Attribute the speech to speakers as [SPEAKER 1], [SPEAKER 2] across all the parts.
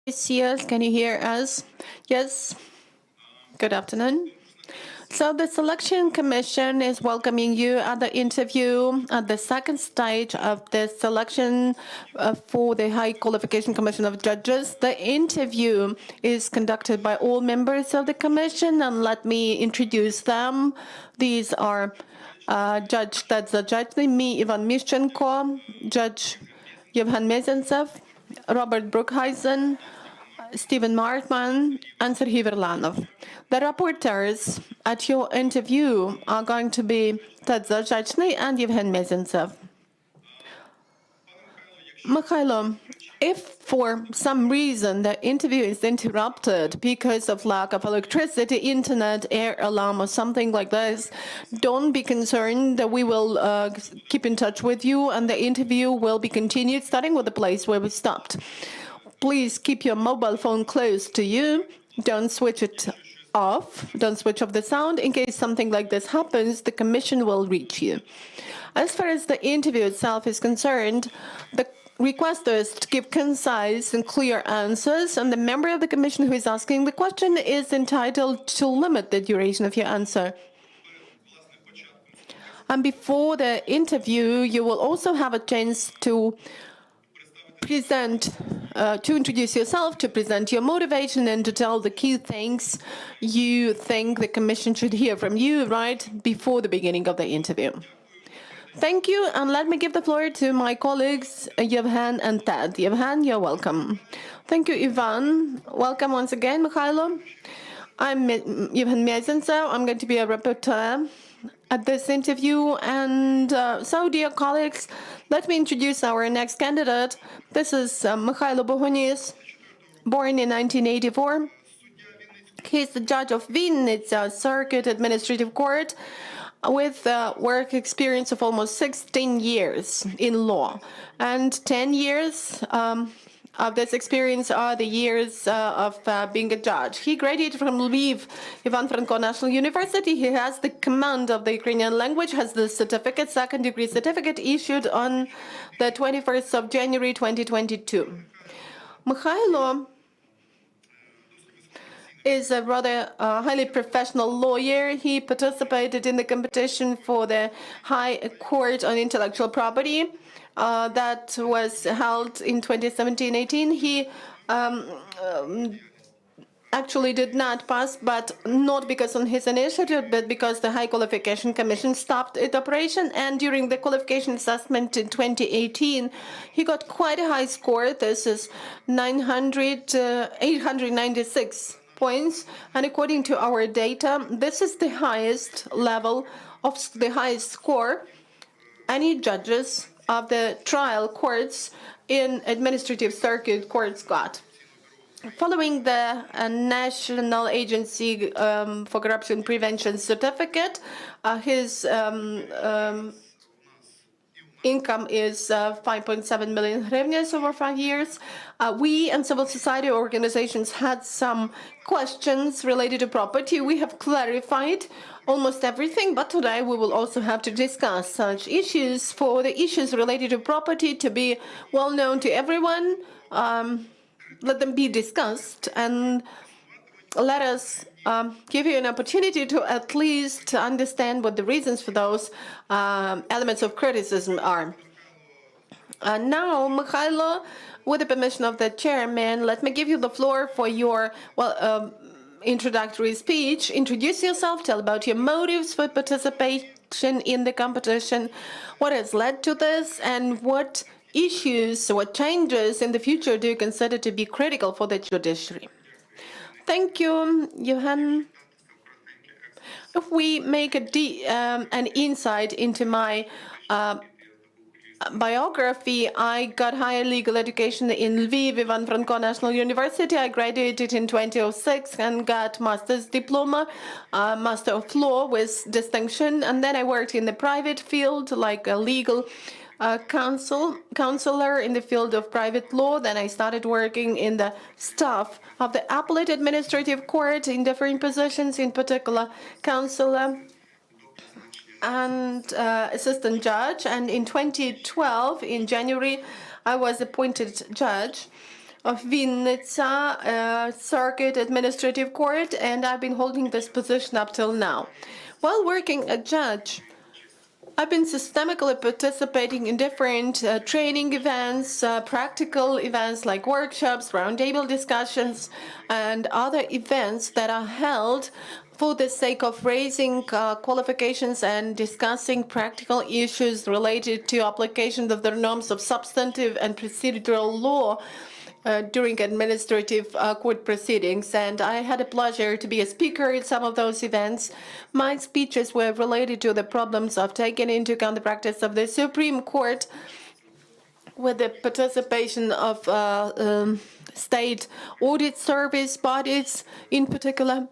[SPEAKER 1] Yes, can you hear us? Yes. Good afternoon. So the Selection Commission is welcoming you at the interview at the second stage of the selection for the High Qualification Commission of Judges. The interview is conducted by all members of the commission, and let me introduce them. These are Judge Tadza Judge, me, Ivan Mishchenko, Judge Yevhen Mezentsev, Robert Brookhuizen, Stephen Martman, and Serhiy Verlanov. The rapporteurs at your interview are going to be Tadza Zhachny and Yevhen Mezentsev. Mykhailo, if for some reason the interview is interrupted because of lack of electricity, internet, air alarm, or something like this, don't be concerned. That we will keep in touch with you, and the interview will be continued, starting with the place where we stopped. Please keep your mobile phone close to you. Don't switch it off. Don't switch off the sound. In case something like this happens, the commission will reach you. As far as the interview itself is concerned, the request is to give concise and clear answers, and the member of the commission who is asking the question is entitled to limit the duration of your answer. And before the interview, you will also have a chance to introduce yourself, to present your motivation, and to tell the key things you think the commission should hear from you right before the beginning of the interview. Thank you, and let me give the floor to my colleagues, Yevhen and Ted. Yevhen, you're welcome. Thank you, Ivan. Welcome once again, Mykhailo. I'm Yevhen Mezentsev. I'm going to be a rapporteur at this interview. And so, dear colleagues, let me introduce our next candidate. This is Mykhailo Bohonis, born in 1984. He's the judge of Vinnytsia Circuit Administrative Court with work experience of almost 16 years in law. And 10 years of this experience are the years of being a judge. He graduated from Lviv Ivan Franko National University. He has the command of the Ukrainian language, has the certificate, second-degree certificate, issued on the 21st of January 2022. Mykhailo is a rather highly professional lawyer. He participated in the competition for the High Court on Intellectual Property that was held in 2017-18. He actually did not pass, but not because of his initiative, but because the High Qualification Commission stopped its operation. And during the qualification assessment in 2018, he got quite a high score. This is 896 points. And according to our data, this is the highest level of the highest score any judges of the trial courts in administrative circuit courts got. Following the National Agency for Corruption Prevention certificate, his income is 5.7 million hryvnias over 5 years. We and civil society organizations had some questions related to property. We have clarified almost everything, but today we will also have to discuss such issues. For the issues related to property to be well known to everyone, let them be discussed, and let us give you an opportunity to at least understand what the reasons for those elements of criticism are. Now, Mykhailo, with the permission of the chairman, let me give you the floor for your introductory speech. Introduce yourself, tell about your motives for participation in the competition, what has led to this, and what issues, what changes in the future do you consider to be critical for the judiciary? Thank you, Johan. If we make an insight into my biography, I got higher legal education in Lviv Ivan Franko National University. I graduated in 2006 and got master's diploma, Master of Law with distinction. And then I worked in the private field, like a legal counselor in the field of private law. Then I started working in the staff of the appellate administrative court in different positions, in particular counselor and assistant judge. And in 2012, in January, I was appointed judge. of Vinnytsia Circuit Administrative Court, and I've been holding this position up till now. While working as judge, I've been systematically participating in different training events, practical events like workshops, roundtable discussions, and other events that are held for the sake of raising qualifications and discussing practical issues related to application of the norms of substantive and procedural law during administrative court proceedings, and I had a pleasure to be a speaker at some of those events. My speeches were related to the problems of taking into account the practice of the Supreme Court with the participation of state audit service bodies in particular.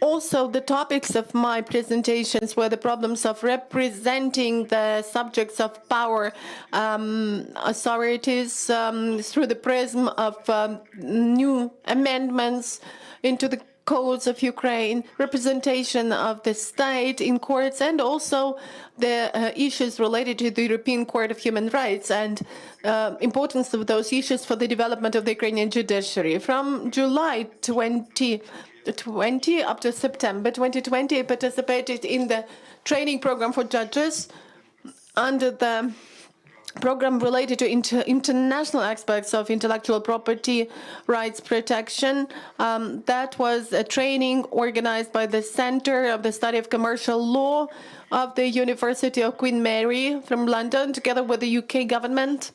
[SPEAKER 1] Also, the topics of my presentations were the problems of representing the subjects of power authorities through the prism of new amendments into the codes of Ukraine, representation of the state in courts, and also the issues related to the European Court of Human Rights and importance of those issues for the development of the Ukrainian judiciary. From July 2020 up to September 2020, I participated in the training program for judges under the program related to international aspects of intellectual property rights protection. That was a training organized by the Center of the Study of Commercial Law of the University of Queen Mary from London, together with the UK government.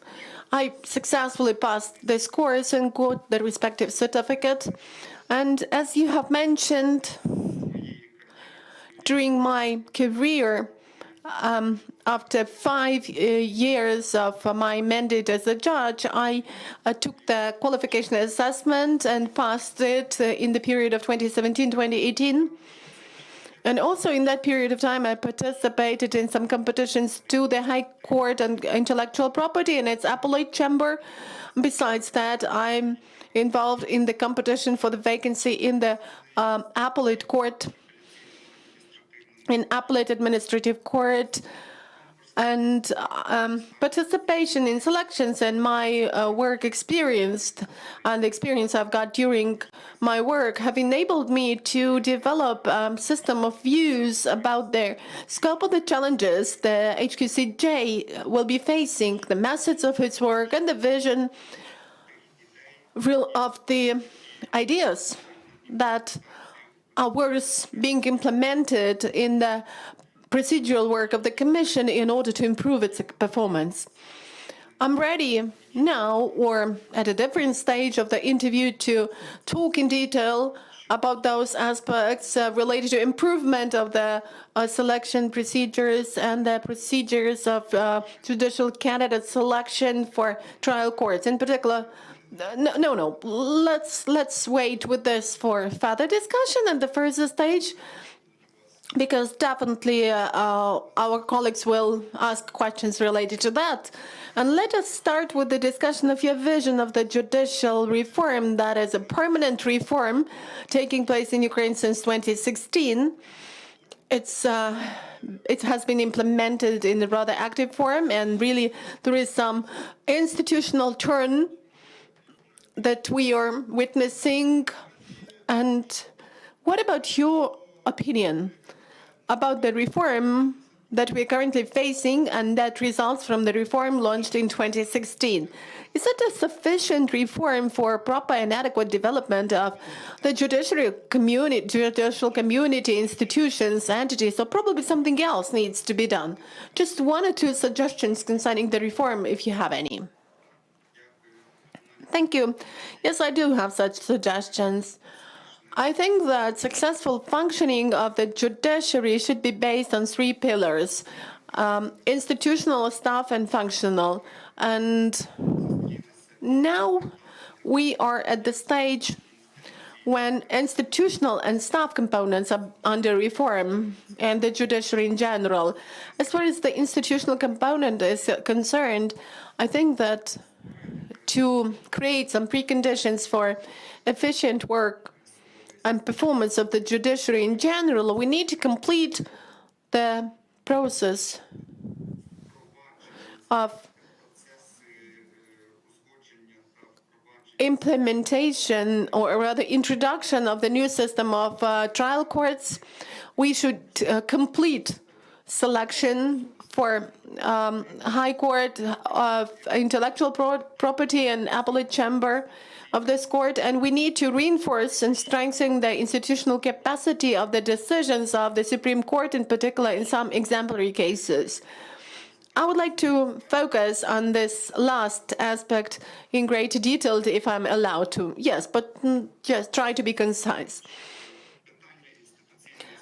[SPEAKER 1] I successfully passed this course and got the respective certificate. And as you have mentioned, during my career, after 5 years of my mandate as a judge, I took the qualification assessment and passed it in the period of 2017-2018. And also in that period of time, I participated in some competitions to the High Court on Intellectual Property and its appellate chamber. Besides that, I'm involved in the competition for the vacancy in the appellate court, in appellate administrative court, and participation in selections and my work experience and the experience I've got during my work have enabled me to develop a system of views about the scope of the challenges the HQCJ will be facing, the methods of its work, and the vision of the ideas that are worth being implemented in the procedural work of the Commission in order to improve its performance. I'm ready now, or at a different stage of the interview, to talk in detail about those aspects related to improvement of the selection procedures and the procedures of judicial candidate selection for trial courts. In particular, no. Let's wait with this for further discussion at the first stage, because definitely our colleagues will ask questions related to that. And let us start with the discussion of your vision of the judicial reform that is a permanent reform taking place in Ukraine since 2016. It has been implemented in a rather active form, and really there is some institutional turn that we are witnessing. And what about your opinion about the reform that we're currently facing and that results from the reform launched in 2016? Is it a sufficient reform for proper and adequate development of the judicial community, institutions, entities, or probably something else needs to be done? Just 1 or 2 suggestions concerning the reform, if you have any. Thank you. Yes, I do have such suggestions. I think that successful functioning of the judiciary should be based on 3 pillars: institutional, staff, and functional. And now we are at the stage when institutional and staff components are under reform, and the judiciary in general. As far as the institutional component is concerned, I think that to create some preconditions for efficient work and performance of the judiciary in general, we need to complete the process of implementation, or rather introduction of the new system of trial courts, we should complete selection for High Court of Intellectual Property and Appellate Chamber of this court, and we need to reinforce and strengthen the institutional capacity of the decisions of the Supreme Court, in particular in some exemplary cases. I would like to focus on this last aspect in great detail, if I'm allowed to. Yes, but just try to be concise.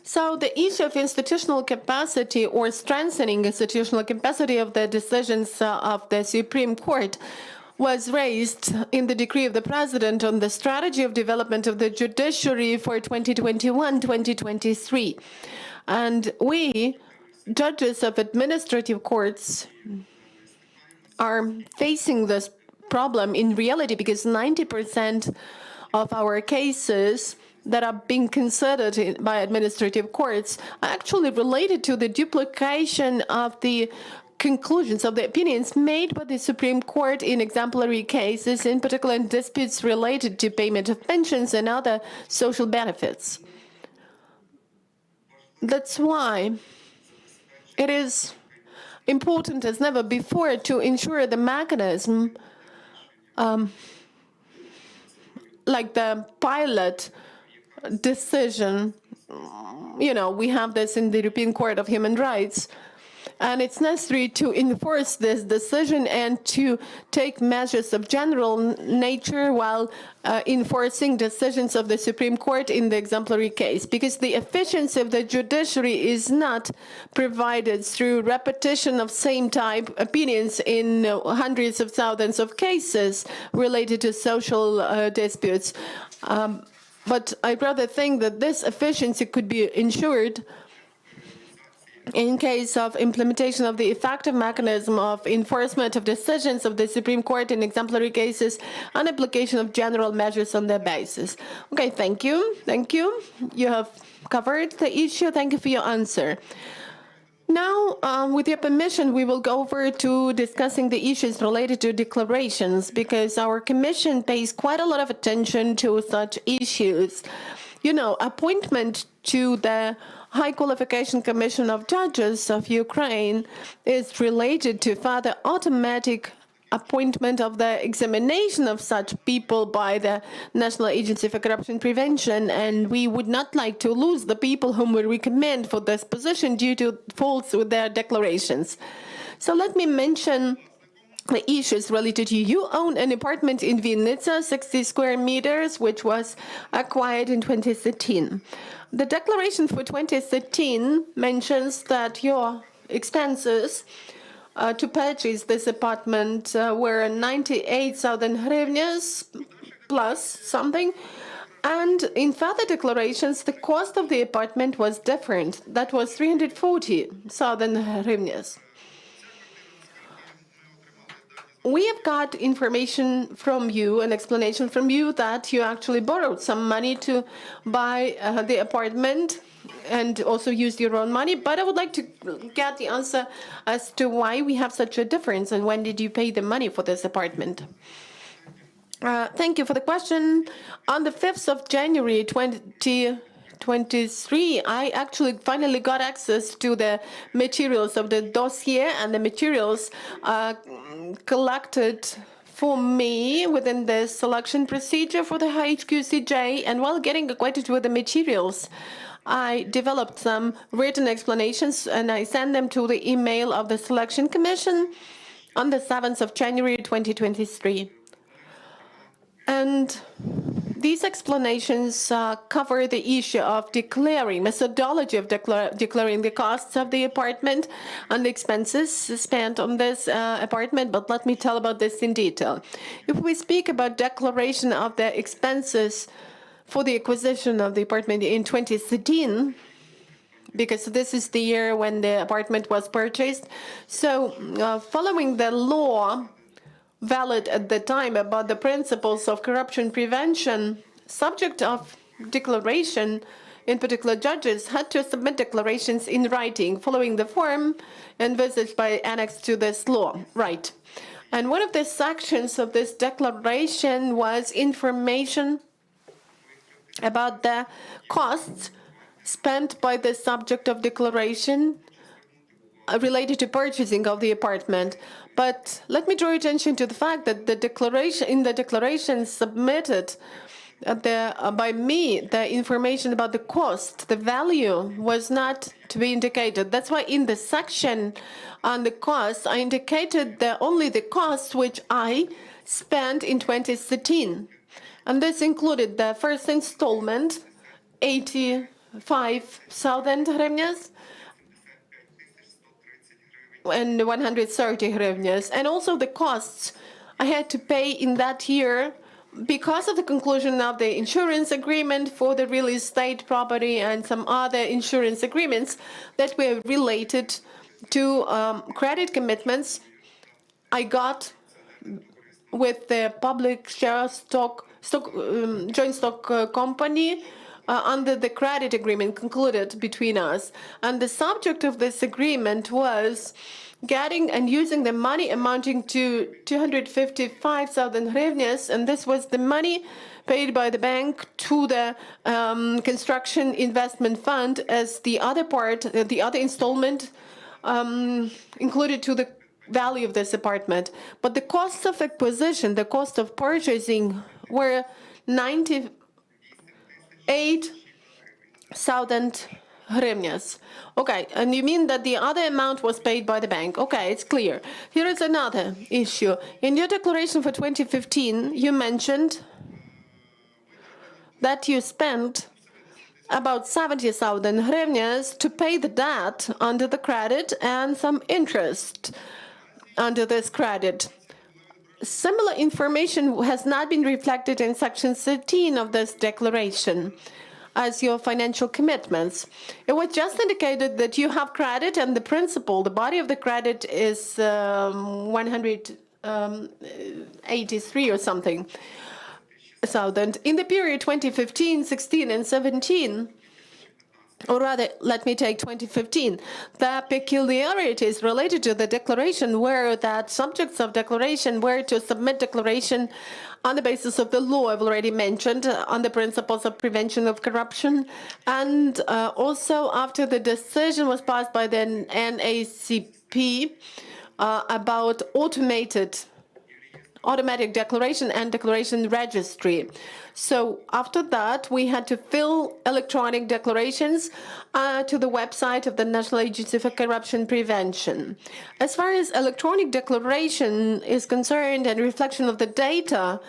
[SPEAKER 1] So the issue of institutional capacity, or strengthening institutional capacity of the decisions of the Supreme Court, was raised in the decree of the President on the strategy of development of the judiciary for 2021-2023. And we, judges of administrative courts, are facing this problem in reality, because 90% of our cases that are being considered by administrative courts are actually related to the duplication of the conclusions of the opinions made by the Supreme Court in exemplary cases, in particular in disputes related to payment of pensions and other social benefits. That's why it is important as never before to ensure the mechanism, like the pilot decision. We have this in the European Court of Human Rights, and it's necessary to enforce this decision and to take measures of general nature while enforcing decisions of the Supreme Court in the exemplary case, because the efficiency of the judiciary is not provided through repetition of same type opinions in hundreds of thousands of cases related to social disputes. But I rather think that this efficiency could be ensured in case of implementation of the effective mechanism of enforcement of decisions of the Supreme Court in exemplary cases and application of general measures on their basis. Okay, thank you. Thank you. You have covered the issue. Thank you for your answer. Now, with your permission, we will go over to discussing the issues related to declarations, because our commission pays quite a lot of attention to such issues. Appointment to the High Qualification Commission of Judges of Ukraine is related to further automatic appointment of the examination of such people by the National Agency for Corruption Prevention, and we would not like to lose the people whom we recommend for this position due to faults with their declarations. So let me mention the issues related to you. You own an apartment in Vinnytsia, 60 square meters, which was acquired in 2013. The declaration for 2013 mentions that your expenses to purchase this apartment were 98,000 hryvnias plus something. And in further declarations, the cost of the apartment was different. That was 340,000 hryvnias. We have got information from you, an explanation from you, that you actually borrowed some money to buy the apartment and also used your own money. But I would like to get the answer as to why we have such a difference, and when did you pay the money for this apartment? Thank you for the question. On the 5th of January 2023, I actually finally got access to the materials of the dossier, and the materials collected for me within the selection procedure for the HQCJ. And while getting acquainted with the materials, I developed some written explanations, and I sent them to the email of the Selection Commission on the 7th of January 2023. And these explanations cover the issue of declaring, methodology of declaring the costs of the apartment and the expenses spent on this apartment. But let me tell about this in detail. If we speak about declaration of the expenses for the acquisition of the apartment in 2013, because this is the year when the apartment was purchased. So following the law valid at the time about the principles of corruption prevention, subject of declaration, in particular judges, had to submit declarations in writing following the form envisaged by annex to this law. Right. And one of the sections of this declaration was information about the costs spent by the subject of declaration related to purchasing of the apartment. But let me draw your attention to the fact that the declaration submitted by me, the information about the cost, the value was not to be indicated. That's why in the section on the cost, I indicated only the costs which I spent in 2013. And this included the first installment, 85,000 hryvnias, and 130 hryvnias, and also the costs I had to pay in that year because of the conclusion of the insurance agreement for the real estate property and some other insurance agreements that were related to credit commitments I got with the public share joint stock company under the credit agreement concluded between us. And the subject of this agreement was getting and using the money amounting to 255,000 hryvnias, and this was the money paid by the bank to the construction investment fund as the other part, the other installment included to the value of this apartment. But the costs of acquisition, the cost of purchasing were 98,000 hryvnias. Okay, and you mean that the other amount was paid by the bank? Okay, it's clear. Here is another issue. In your declaration for 2015, you mentioned that you spent about 70,000 hryvnias to pay the debt under the credit and some interest under this credit. Similar information has not been reflected in Section 13 of this declaration as your financial commitments. It was just indicated that you have credit and the principal, the body of the credit is 183 or something thousand. In the period 2015, 16, and 17, or rather, let me take 2015. The peculiarities related to the declaration were that subjects of declaration were to submit declaration on the basis of the law I've already mentioned, on the principles of prevention of corruption, and also after the decision was passed by the NACP about automatic declaration and declaration registry. So after that, we had to fill electronic declarations to the website of the National Agency for Corruption Prevention. As far as electronic declaration is concerned and reflection of the data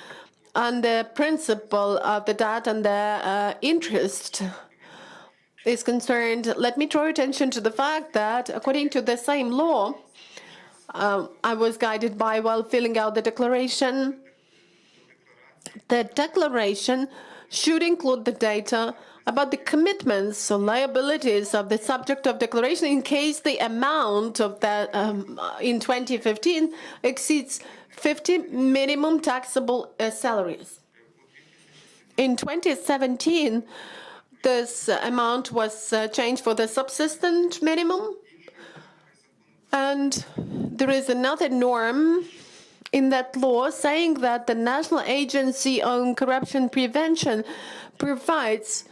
[SPEAKER 1] and the principle of the debt and the interest is concerned, let me draw your attention to the fact that according to the same law, I was guided by while filling out the declaration. The declaration should include the data about the commitments or liabilities of the subject of declaration in case the amount of that in 2015 exceeds 50 minimum taxable salaries. In 2017, this amount was changed for the subsistence minimum. And there is another norm in that law saying that the National Agency on Corruption Prevention provides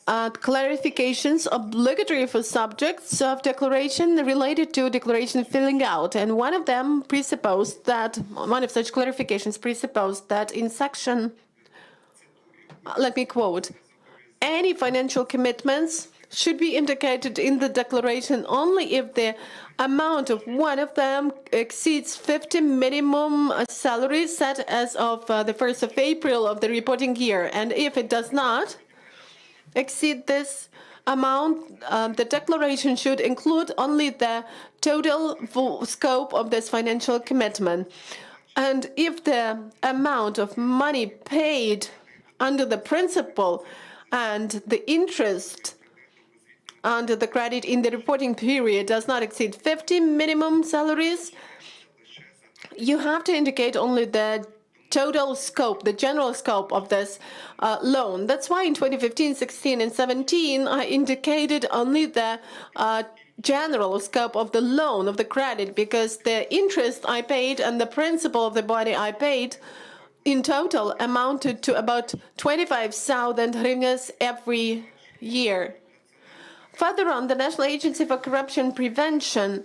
[SPEAKER 1] clarifications obligatory for subjects of declaration related to declaration filling out. And one of such clarifications presupposed that in section, let me quote, any financial commitments should be indicated in the declaration only if the amount of one of them exceeds 50 minimum salaries set as of the 1st of April of the reporting year. And if it does not exceed this amount, the declaration should include only the total scope of this financial commitment. And if the amount of money paid under the principal and the interest under the credit in the reporting period does not exceed 50 minimum salaries, you have to indicate only the total scope, the general scope of this loan. That's why in 2015, 16, and 17, I indicated only the general scope of the loan, of the credit, because the interest I paid and the principal of the body I paid in total amounted to about 25,000 hryvnias every year. Further on, the National Agency for Corruption Prevention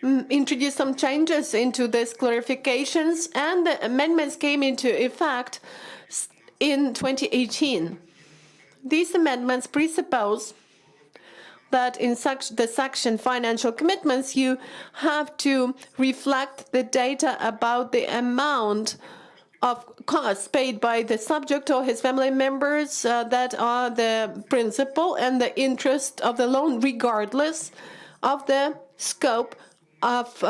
[SPEAKER 1] introduced some changes into these clarifications, and the amendments came into effect in 2018. These amendments presuppose that in the section financial commitments, you have to reflect the data about the amount of costs paid by the subject or his family members that are the principal and the interest of the loan, regardless of the scope of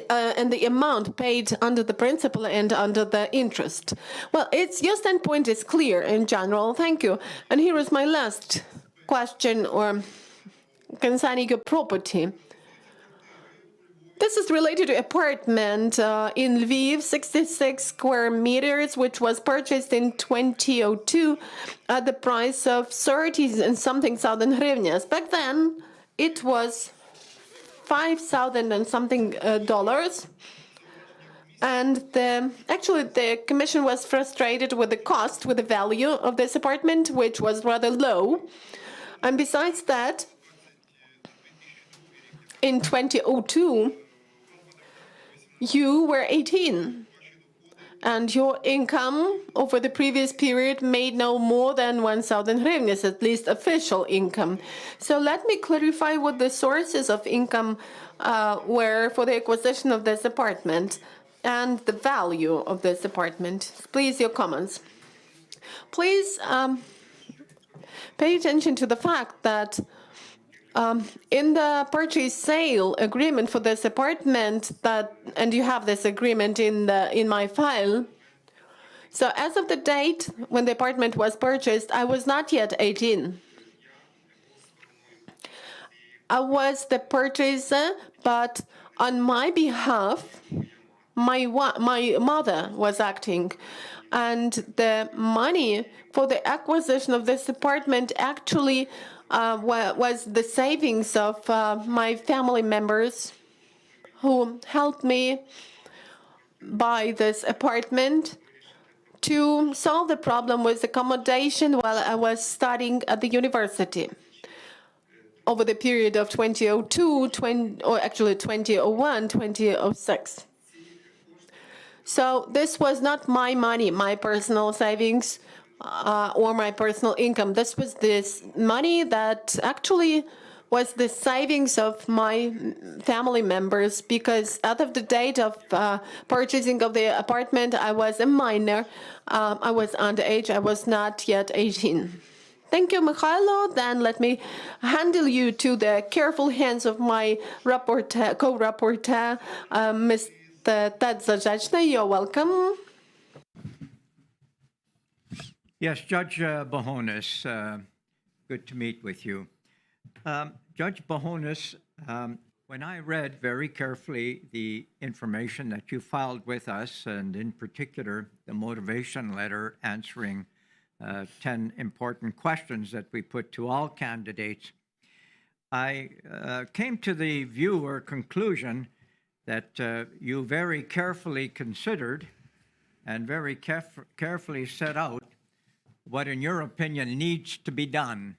[SPEAKER 1] and the amount paid under the principal and under the interest. Well, your standpoint is clear in general. Thank you. And here is my last question or concerning your property. This is related to apartment in Lviv, 66 square meters, which was purchased in 2002 at the price of 30 and something thousand hryvnias. Back then, it was 5,000 and something dollars. And actually, the commission was frustrated with the cost, with the value of this apartment, which was rather low. And besides that, in 2002, you were 18, and your income over the previous period made no more than 1,000 hryvnias, at least official income. So let me clarify what the sources of income were for the acquisition of this apartment and the value of this apartment. Please, your comments. Please pay attention to the fact that in the purchase sale agreement for this apartment, and you have this agreement in my file. So as of the date when the apartment was purchased, I was not yet 18. I was the purchaser, but on my behalf, my mother was acting. And the money for the acquisition of this apartment actually was the savings of my family members who helped me buy this apartment to solve the problem with accommodation while I was studying at the university over the period of 2002, 2001, 2006. So this was not my money, my personal savings, or my personal income. This was this money that actually was the savings of my family members, because as of the date of purchasing of the apartment, I was a minor. I was underage. I was not yet 18. Thank you, Mykhailo. Then let me handle you to the careful hands of my co-rapporteur, Mr. Tadzajachna. You're welcome.
[SPEAKER 2] Yes, Judge Bohonis, good to meet with you. Judge Bohonis, when I read very carefully the information that you filed with us, and in particular the motivation letter answering 10 important questions that we put to all candidates, I came to the view or conclusion that you very carefully considered and very carefully set out what, in your opinion, needs to be done,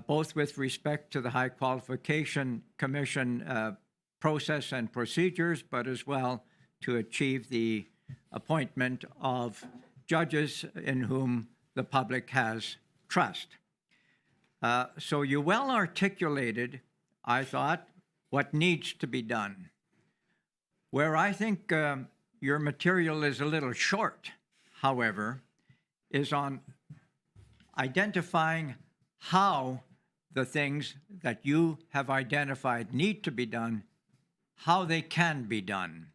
[SPEAKER 2] both with respect to the High Qualification Commission process and procedures, but as well to achieve the appointment of judges in whom the public has trust. So you well articulated, I thought, what needs to be done. Where I think your material is a little short, however, is on identifying how the things that you have identified need to be done, how they can be done.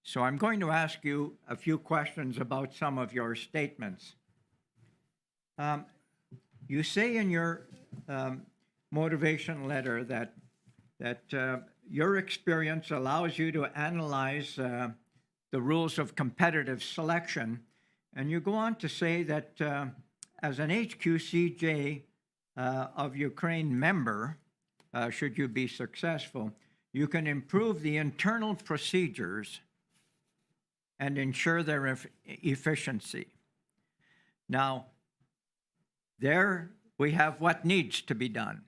[SPEAKER 2] So I'm going to ask you a few questions about some of your statements. You say in your motivation letter that your experience allows you to analyze the rules of competitive selection. And you go on to say that as an HQCJ of Ukraine member, should you be successful, you can improve the internal procedures and ensure their efficiency. Now, there we have what needs to be done.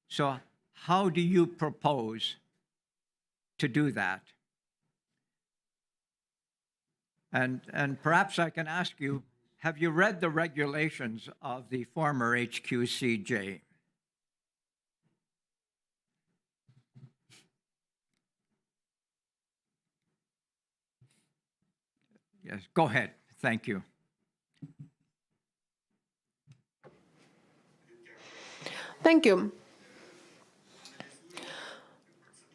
[SPEAKER 2] So how do you propose to do that? And perhaps I can ask you, have you read the regulations of the former HQCJ? Yes, go ahead. Thank you.
[SPEAKER 1] Thank you.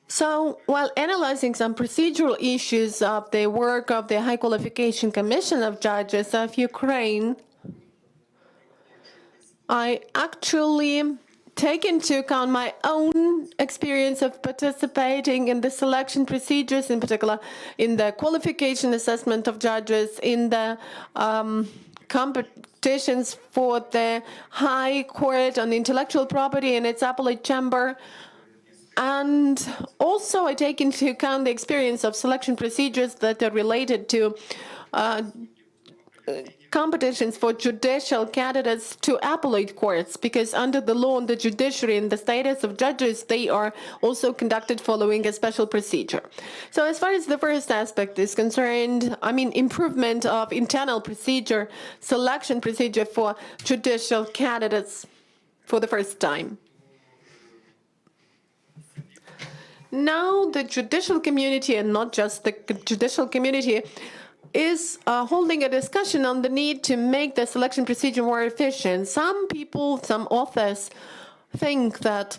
[SPEAKER 1] So, while analyzing some procedural issues of the work of the High Qualification Commission of Judges of Ukraine, I actually take into account my own experience of participating in the selection procedures, in particular in the qualification assessment of judges, in the competitions for the High Court on Intellectual Property and its appellate chamber. And also I take into account the experience of selection procedures that are related to competitions for judicial candidates to appellate courts, because under the law on the judiciary and the status of judges, they are also conducted following a special procedure. So as far as the first aspect is concerned, I mean improvement of internal procedure, selection procedure for judicial candidates for the first time. Now the judicial community, and not just the judicial community, is holding a discussion on the need to make the selection procedure more efficient. Some people, some authors, think that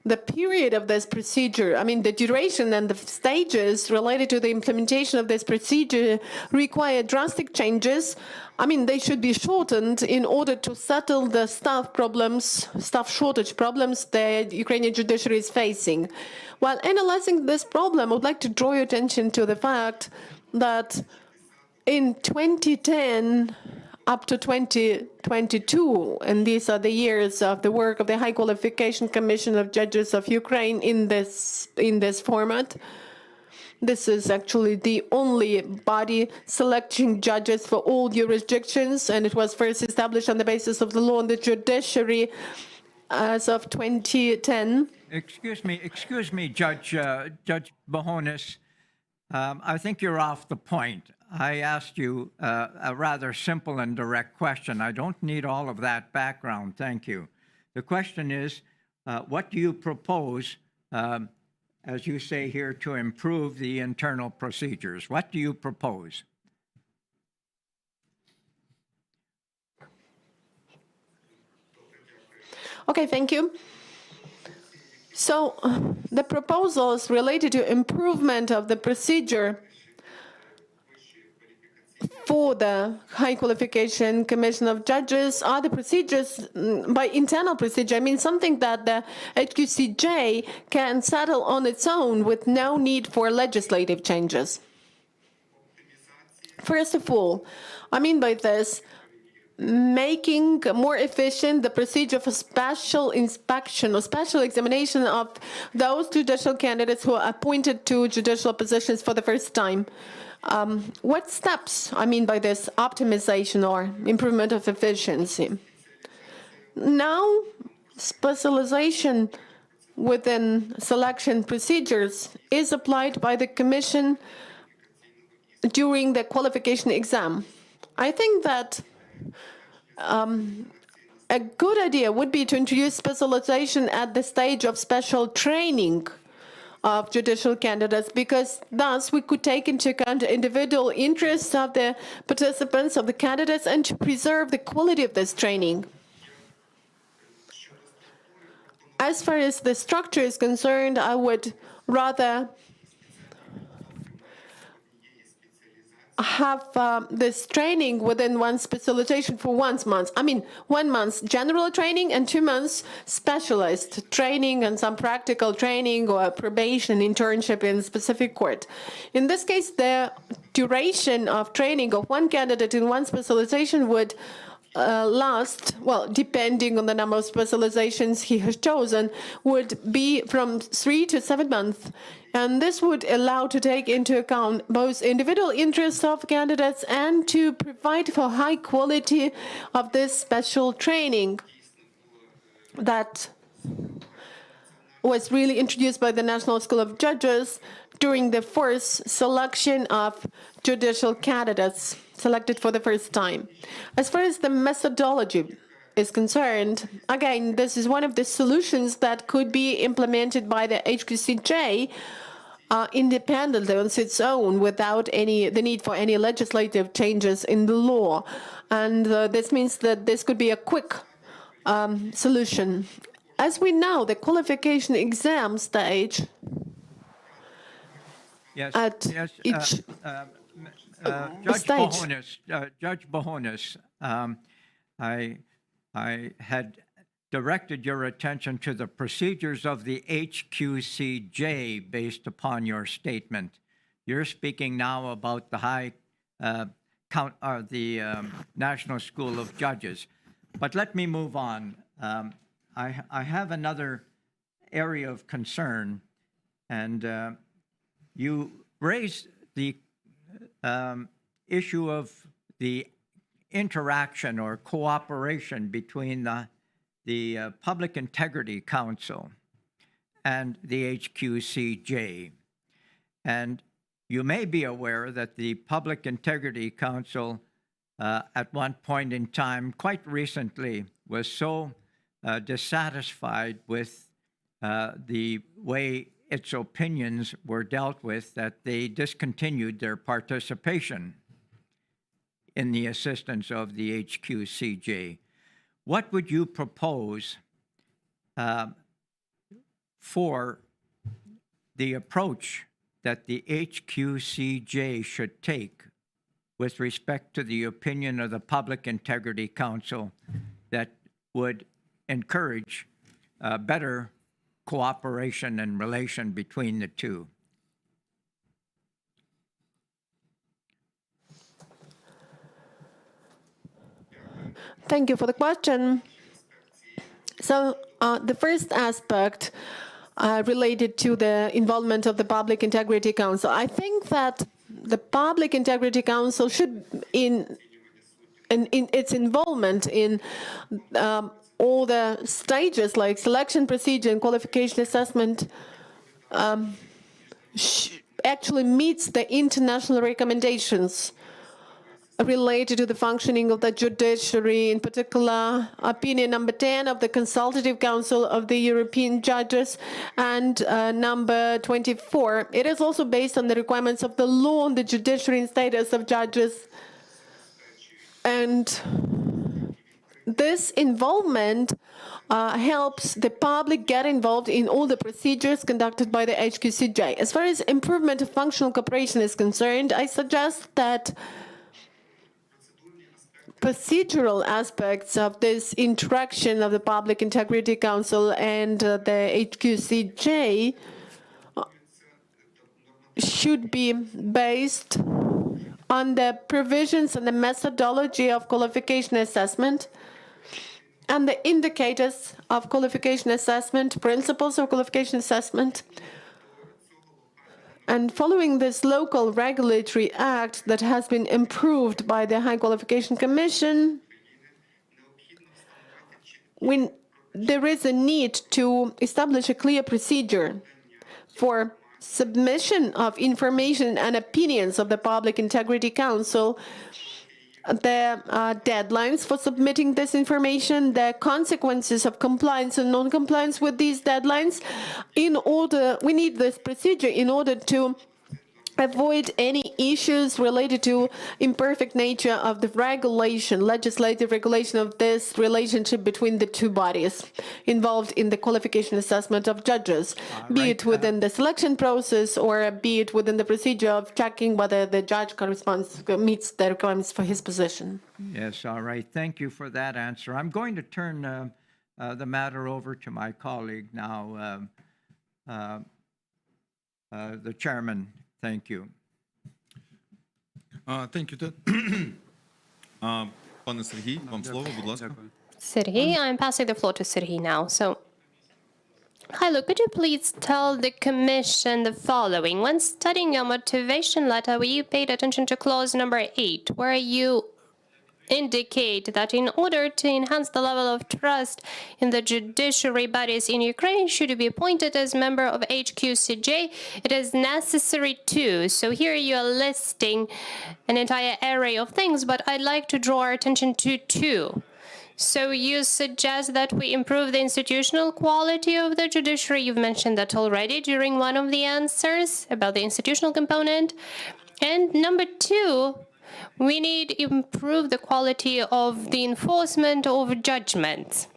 [SPEAKER 1] the period of this procedure, I mean the duration and the stages related to the implementation of this procedure require drastic changes. I mean, they should be shortened in order to settle the staff problems, staff shortage problems the Ukrainian judiciary is facing. While analyzing this problem, I would like to draw your attention to the fact that in 2010 up to 2022, and these are the years of the work of the High Qualification Commission of Judges of Ukraine in this format. This is actually the only body selecting judges for all jurisdictions, and it was first established on the basis of the law on the judiciary as of 2010.
[SPEAKER 2] Excuse me, Judge Bohonis. I think you're off the point. I asked you a rather simple and direct question. I don't need all of that background, thank you. The question is, what do you propose, as you say here, to improve the internal procedures? What do you propose?
[SPEAKER 1] Okay, thank you. So the proposals related to improvement of the procedure for the High Qualification Commission of Judges are the procedures by internal procedure. I mean, something that the HQCJ can settle on its own with no need for legislative changes. First of all, I mean by this, making more efficient the procedure for special inspection or special examination of those judicial candidates who are appointed to judicial positions for the first time. What steps I mean by this optimization or improvement of efficiency? Now, specialization within selection procedures is applied by the Commission during the qualification exam. I think that a good idea would be to introduce specialization at the stage of special training of judicial candidates, because thus we could take into account the individual interests of the participants, of the candidates, and to preserve the quality of this training. As far as the structure is concerned, I would rather have this training within one specialization for 1 month. I mean, 1 month general training and 2 months specialized training and some practical training or probation internship in a specific court. In this case, the duration of training of one candidate in one specialization would last, well, depending on the number of specializations he has chosen, would be from 3 to 7 months. And this would allow to take into account both individual interests of candidates and to provide for high quality of this special training that was really introduced by the National School of Judges during the first selection of judicial candidates selected for the first time. As far as the methodology is concerned, again, this is one of the solutions that could be implemented by the HQCJ independently on its own without the need for any legislative changes in the law. And this means that this could be a quick solution. As we know, the qualification exam stage at each stage.
[SPEAKER 2] Judge Bohonis, I had directed your attention to the procedures of the HQCJ based upon your statement. You're speaking now about the National School of Judges. But let me move on. I have another area of concern, and you raised the issue of the interaction or cooperation between the Public Integrity Council and the HQCJ. And you may be aware that the Public Integrity Council at one point in time, quite recently, was so dissatisfied with the way its opinions were dealt with that they discontinued their participation in the assistance of the HQCJ. What would you propose for the approach that the HQCJ should take with respect to the opinion of the Public Integrity Council that would encourage better cooperation and relation between the two?
[SPEAKER 1] Thank you for the question. So the first aspect related to the involvement of the Public Integrity Council. I think that the Public Integrity Council should, in its involvement in all the stages like selection procedure and qualification assessment, actually meets the international recommendations related to the functioning of the judiciary, in particular, opinion number 10 of the Consultative Council of the European Judges and number 24. It is also based on the requirements of the law on the judiciary and status of judges. And this involvement helps the public get involved in all the procedures conducted by the HQCJ. As far as improvement of functional cooperation is concerned, I suggest that procedural aspects of this interaction of the Public Integrity Council and the HQCJ should be based on the provisions and the methodology of qualification assessment and the indicators of qualification assessment, principles of qualification assessment. And following this local regulatory act that has been improved by the High Qualification Commission, there is a need to establish a clear procedure for submission of information and opinions of the Public Integrity Council, the deadlines for submitting this information, the consequences of compliance and non-compliance with these deadlines. We need this procedure in order to avoid any issues related to imperfect nature of the regulation, legislative regulation of this relationship between the two bodies involved in the qualification assessment of judges, be it within the selection process or be it within the procedure of checking whether the judge meets the requirements for his position.
[SPEAKER 2] Yes, all right. Thank you for that answer. I'm going to turn the matter over to my colleague now, the chairman. Thank you.
[SPEAKER 3] Thank you, Ted. Пане Сергій, вам слово, будь ласка.
[SPEAKER 4] Sergey, I'm passing the floor to Sergey now. So, Mykhailo, could you please tell the Commission the following? When studying your motivation letter, you paid attention to clause number 8, where you indicate that in order to enhance the level of trust in the judiciary bodies in Ukraine, should you be appointed as member of HQCJ, it is necessary to. So here you are listing an entire array of things, but I'd like to draw our attention to two. So you suggest that we improve the institutional quality of the judiciary. You've mentioned that already during one of the answers about the institutional component. And number two, we need to improve the quality of the enforcement of judgments.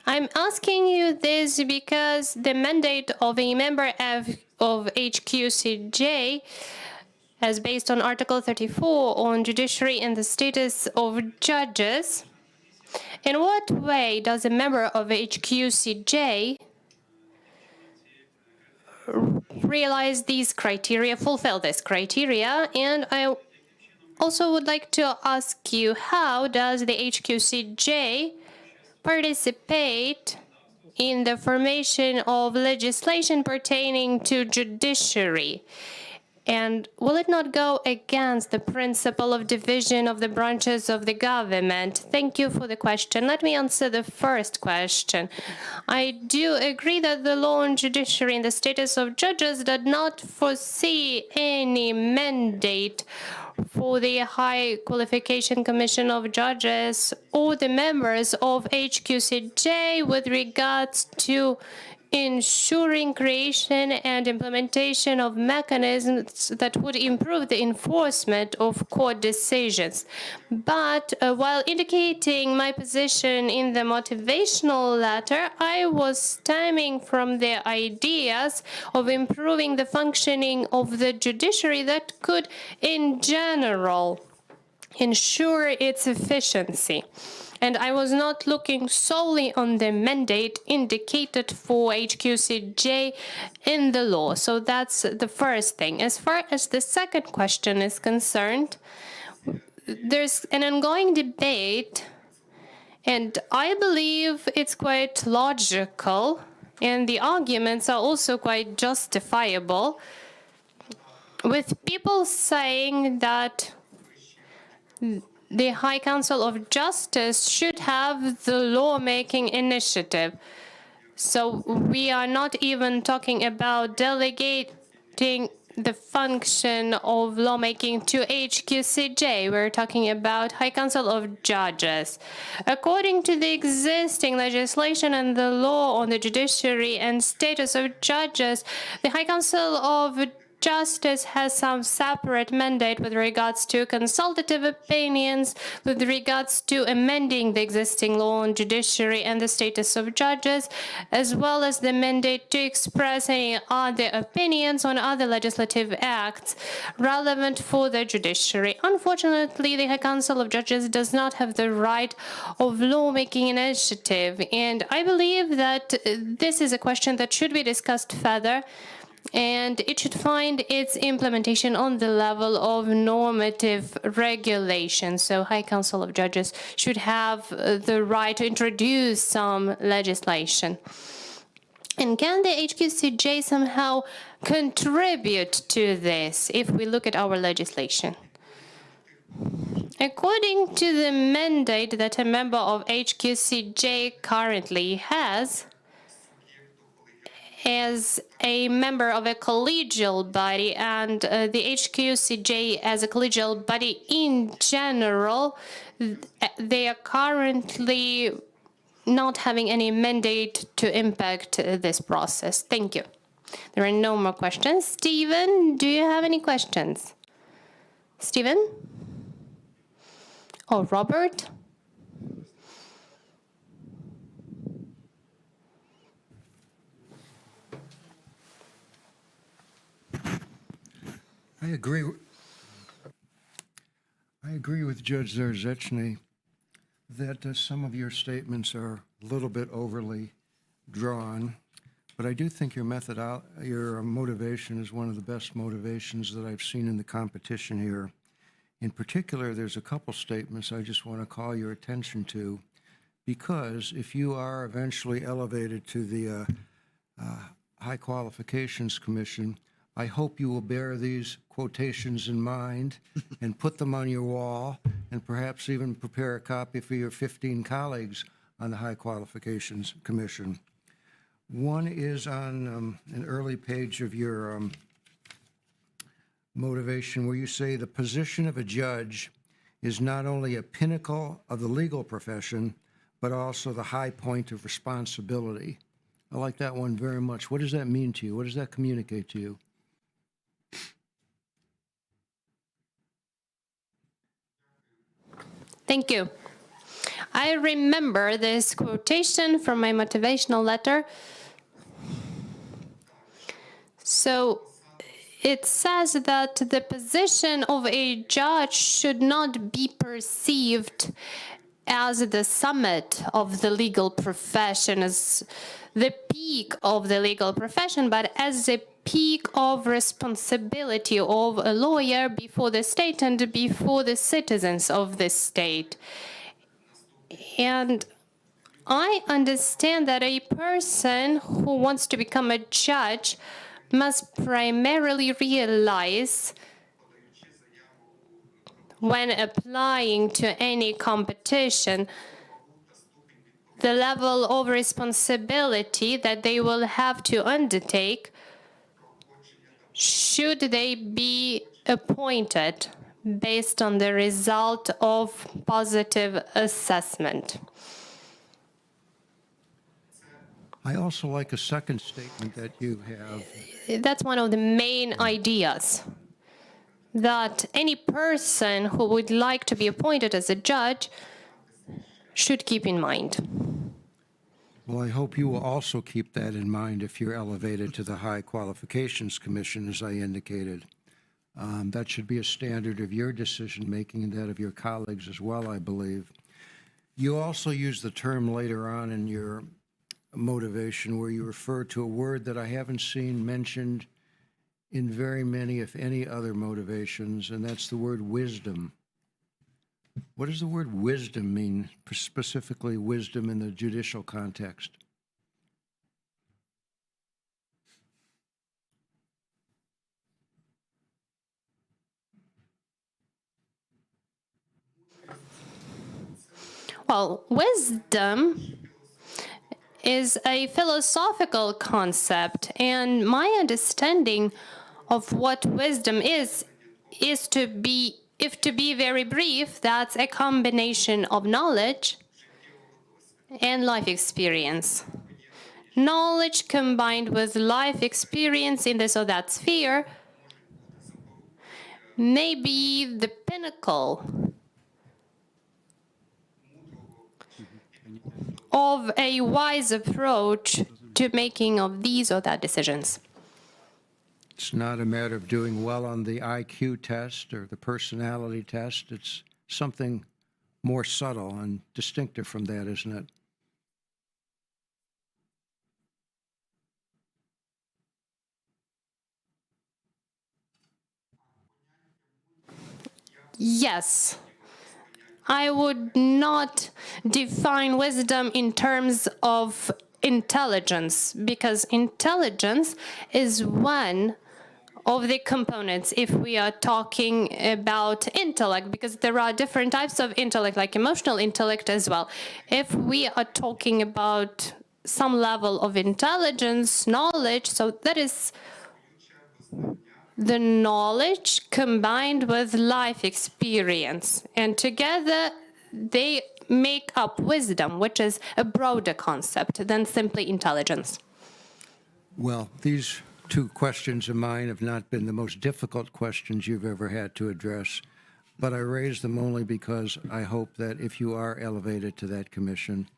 [SPEAKER 4] I'm asking you this because the mandate of a member of HQCJ, as based on Article 34 on judiciary and the status of judges, in what way does a member of HQCJ realize these criteria, fulfill this criteria? And I also would like to ask you, how does the HQCJ participate in the formation of legislation pertaining to judiciary? And will it not go against the principle of division of the branches of the government? Thank you for the question. Let me answer the first question. I do agree that the law on judiciary and the status of judges did not foresee any mandate for the High Qualification Commission of Judges or the members of HQCJ with regards to ensuring creation and implementation of mechanisms that would improve the enforcement of court decisions. But while indicating my position in the motivational letter, I was stemming from the ideas of improving the functioning of the judiciary that could, in general, ensure its efficiency. And I was not looking solely on the mandate indicated for HQCJ in the law. So that's the first thing. As far as the second question is concerned, there's an ongoing debate, and I believe it's quite logical, and the arguments are also quite justifiable, with people saying that the High Council of Justice should have the lawmaking initiative. So we are not even talking about delegating the function of lawmaking to HQCJ. We're talking about High Council of Judges. According to the existing legislation and the law on the judiciary and status of judges, the High Council of Justice has some separate mandate with regards to consultative opinions, with regards to amending the existing law on judiciary and the status of judges, as well as the mandate to express any other opinions on other legislative acts relevant for the judiciary. Unfortunately, the High Council of Judges does not have the right of lawmaking initiative, and I believe that this is a question that should be discussed further, and it should find its implementation on the level of normative regulation. So High Council of Judges should have the right to introduce some legislation. And can the HQCJ somehow contribute to this if we look at our legislation? According to the mandate that a member of HQCJ currently has, as a member of a collegial body, and the HQCJ as a collegial body in general, they are currently not having any mandate to impact this process. Thank you. There are no more questions. Stephen, do you have any questions? Stephen? Or Robert?
[SPEAKER 5] I agree with Judge Zarzeczny that some of your statements are a little bit overly drawn, but I do think your motivation is one of the best motivations that I've seen in the competition here. In particular, there's a couple statements I just want to call your attention to, because if you are eventually elevated to the High Qualifications Commission, I hope you will bear these quotations in mind and put them on your wall, and perhaps even prepare a copy for your 15 colleagues on the High Qualifications Commission. One is on an early page of your motivation, where you say the position of a judge is not only a pinnacle of the legal profession, but also the high point of responsibility. I like that one very much. What does that mean to you? What does that communicate to you?
[SPEAKER 4] Thank you. I remember this quotation from my motivational letter. So it says that the position of a judge should not be perceived as the summit of the legal profession, as the peak of the legal profession, but as a peak of responsibility of a lawyer before the state and before the citizens of the state. And I understand that a person who wants to become a judge must primarily realize, when applying to any competition, the level of responsibility that they will have to undertake should they be appointed based on the result of positive assessment.
[SPEAKER 5] I also like a second statement that you have.
[SPEAKER 4] That's one of the main ideas, that any person who would like to be appointed as a judge should keep in mind.
[SPEAKER 5] Well, I hope you will also keep that in mind if you're elevated to the High Qualifications Commission, as I indicated. That should be a standard of your decision-making and that of your colleagues as well, I believe. You also use the term later on in your motivation where you refer to a word that I haven't seen mentioned in very many, if any, other motivations, and that's the word wisdom. What does the word wisdom mean, specifically wisdom in the judicial context?
[SPEAKER 4] Well, wisdom is a philosophical concept, and my understanding of what wisdom is to be, if to be very brief, that's a combination of knowledge and life experience. Knowledge combined with life experience in this or that sphere may be the pinnacle of a wise approach to making of these or that decisions.
[SPEAKER 5] It's not a matter of doing well on the IQ test or the personality test. It's something more subtle and distinctive from that, isn't it?
[SPEAKER 4] Yes. I would not define wisdom in terms of intelligence, because intelligence is one of the components if we are talking about intellect, because there are different types of intellect, like emotional intellect as well. If we are talking about some level of intelligence, knowledge, so that is the knowledge combined with life experience, and together they make up wisdom, which is a broader concept than simply intelligence.
[SPEAKER 5] Well, these two questions of mine have not been the most difficult questions you've ever had to address, but I raise them only because I hope that if you are elevated to that commission,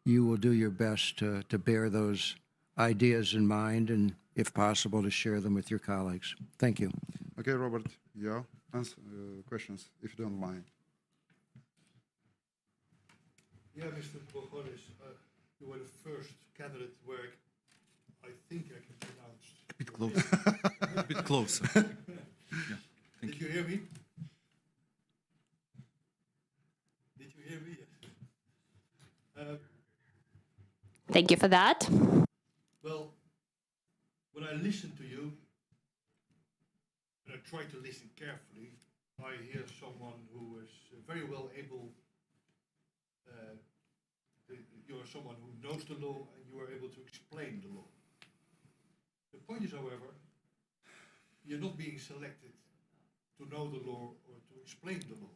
[SPEAKER 5] you will do your best to bear those ideas in mind and, if possible, to share them with your colleagues. Thank you.
[SPEAKER 3] Okay, Robert, yeah, answer questions, if you don't mind.
[SPEAKER 6] Yeah, Mr. Bohonis, you were the first candidate where I think I can pronounce.
[SPEAKER 3] A bit closer. A bit closer. Yeah.
[SPEAKER 6] Did you hear me?
[SPEAKER 4] Thank you for that.
[SPEAKER 6] Well, when I listen to you, and I try to listen carefully, I hear someone who is very well able, you're someone who knows the law and you are able to explain the law. The point is, however, you're not being selected to know the law or to explain the law.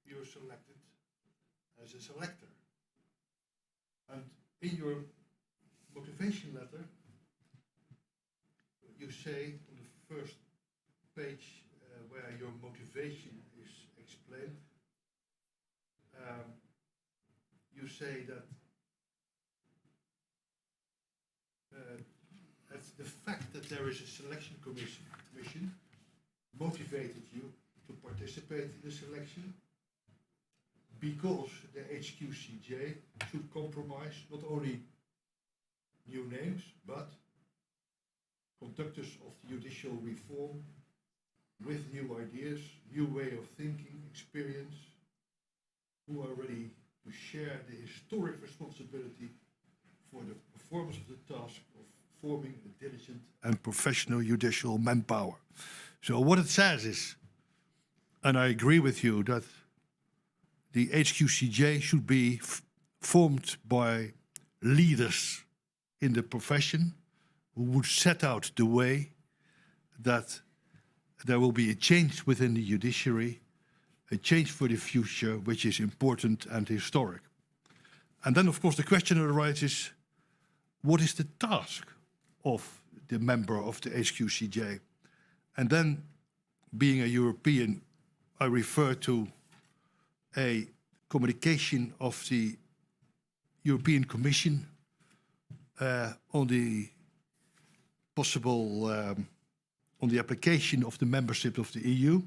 [SPEAKER 6] You're selected as a selector. And in your motivation letter, you say on the first page where your motivation is explained, you say that the fact that there is a selection commission motivated you to participate in the selection because the HQCJ should compromise not only new names, but conductors of judicial reform with new ideas, new way of thinking, experience, who are ready to share the historic responsibility for the performance of the task of forming a diligent and professional judicial manpower. So what it says is, and I agree with you, that the HQCJ should be formed by leaders in the profession who would set out the way that there will be a change within the judiciary, a change for the future, which is important and historic. And then, of course, the question arises, what is the task of the member of the HQCJ? And then, being a European, I refer to a communication of the European Commission on the possible, on the application of the membership of the EU,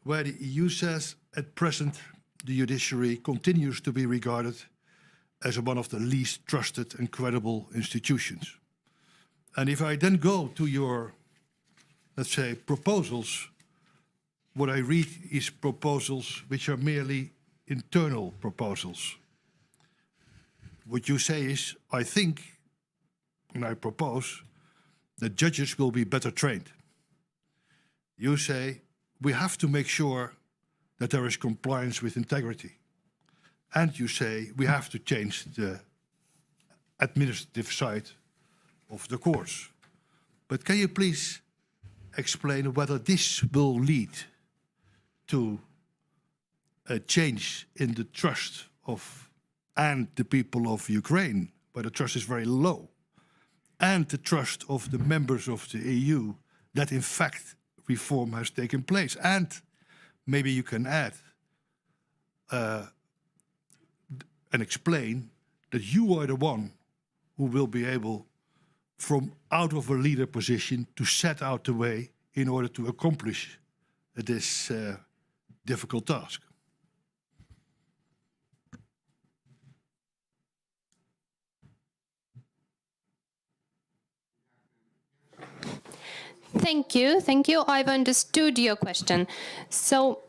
[SPEAKER 6] where the EU says, at present, the judiciary continues to be regarded as one of the least trusted and credible institutions. And if I then go to your, let's say, proposals, what I read is proposals which are merely internal proposals. What you say is, I think, and I propose, that judges will be better trained. You say, we have to make sure that there is compliance with integrity. And you say, we have to change the administrative side of the courts. But can you please explain whether this will lead to a change in the trust of and the people of Ukraine, where the trust is very low, and the trust of the members of the EU that in fact reform has taken place? And maybe you can add and explain that you are the one who will be able, from out of a leader position, to set out the way in order to accomplish this difficult task.
[SPEAKER 4] Thank you. Thank you. I've understood your question. So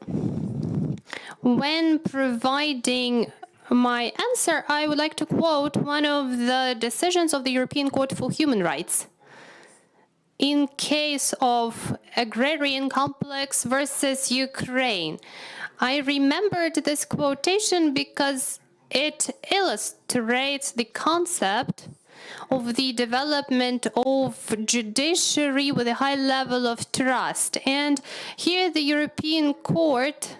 [SPEAKER 4] when providing my answer, I would like to quote one of the decisions of the European Court for Human Rights. In case of agrarian complex versus Ukraine, I remembered this quotation because it illustrates the concept of the development of judiciary with a high level of trust. And here the European Court,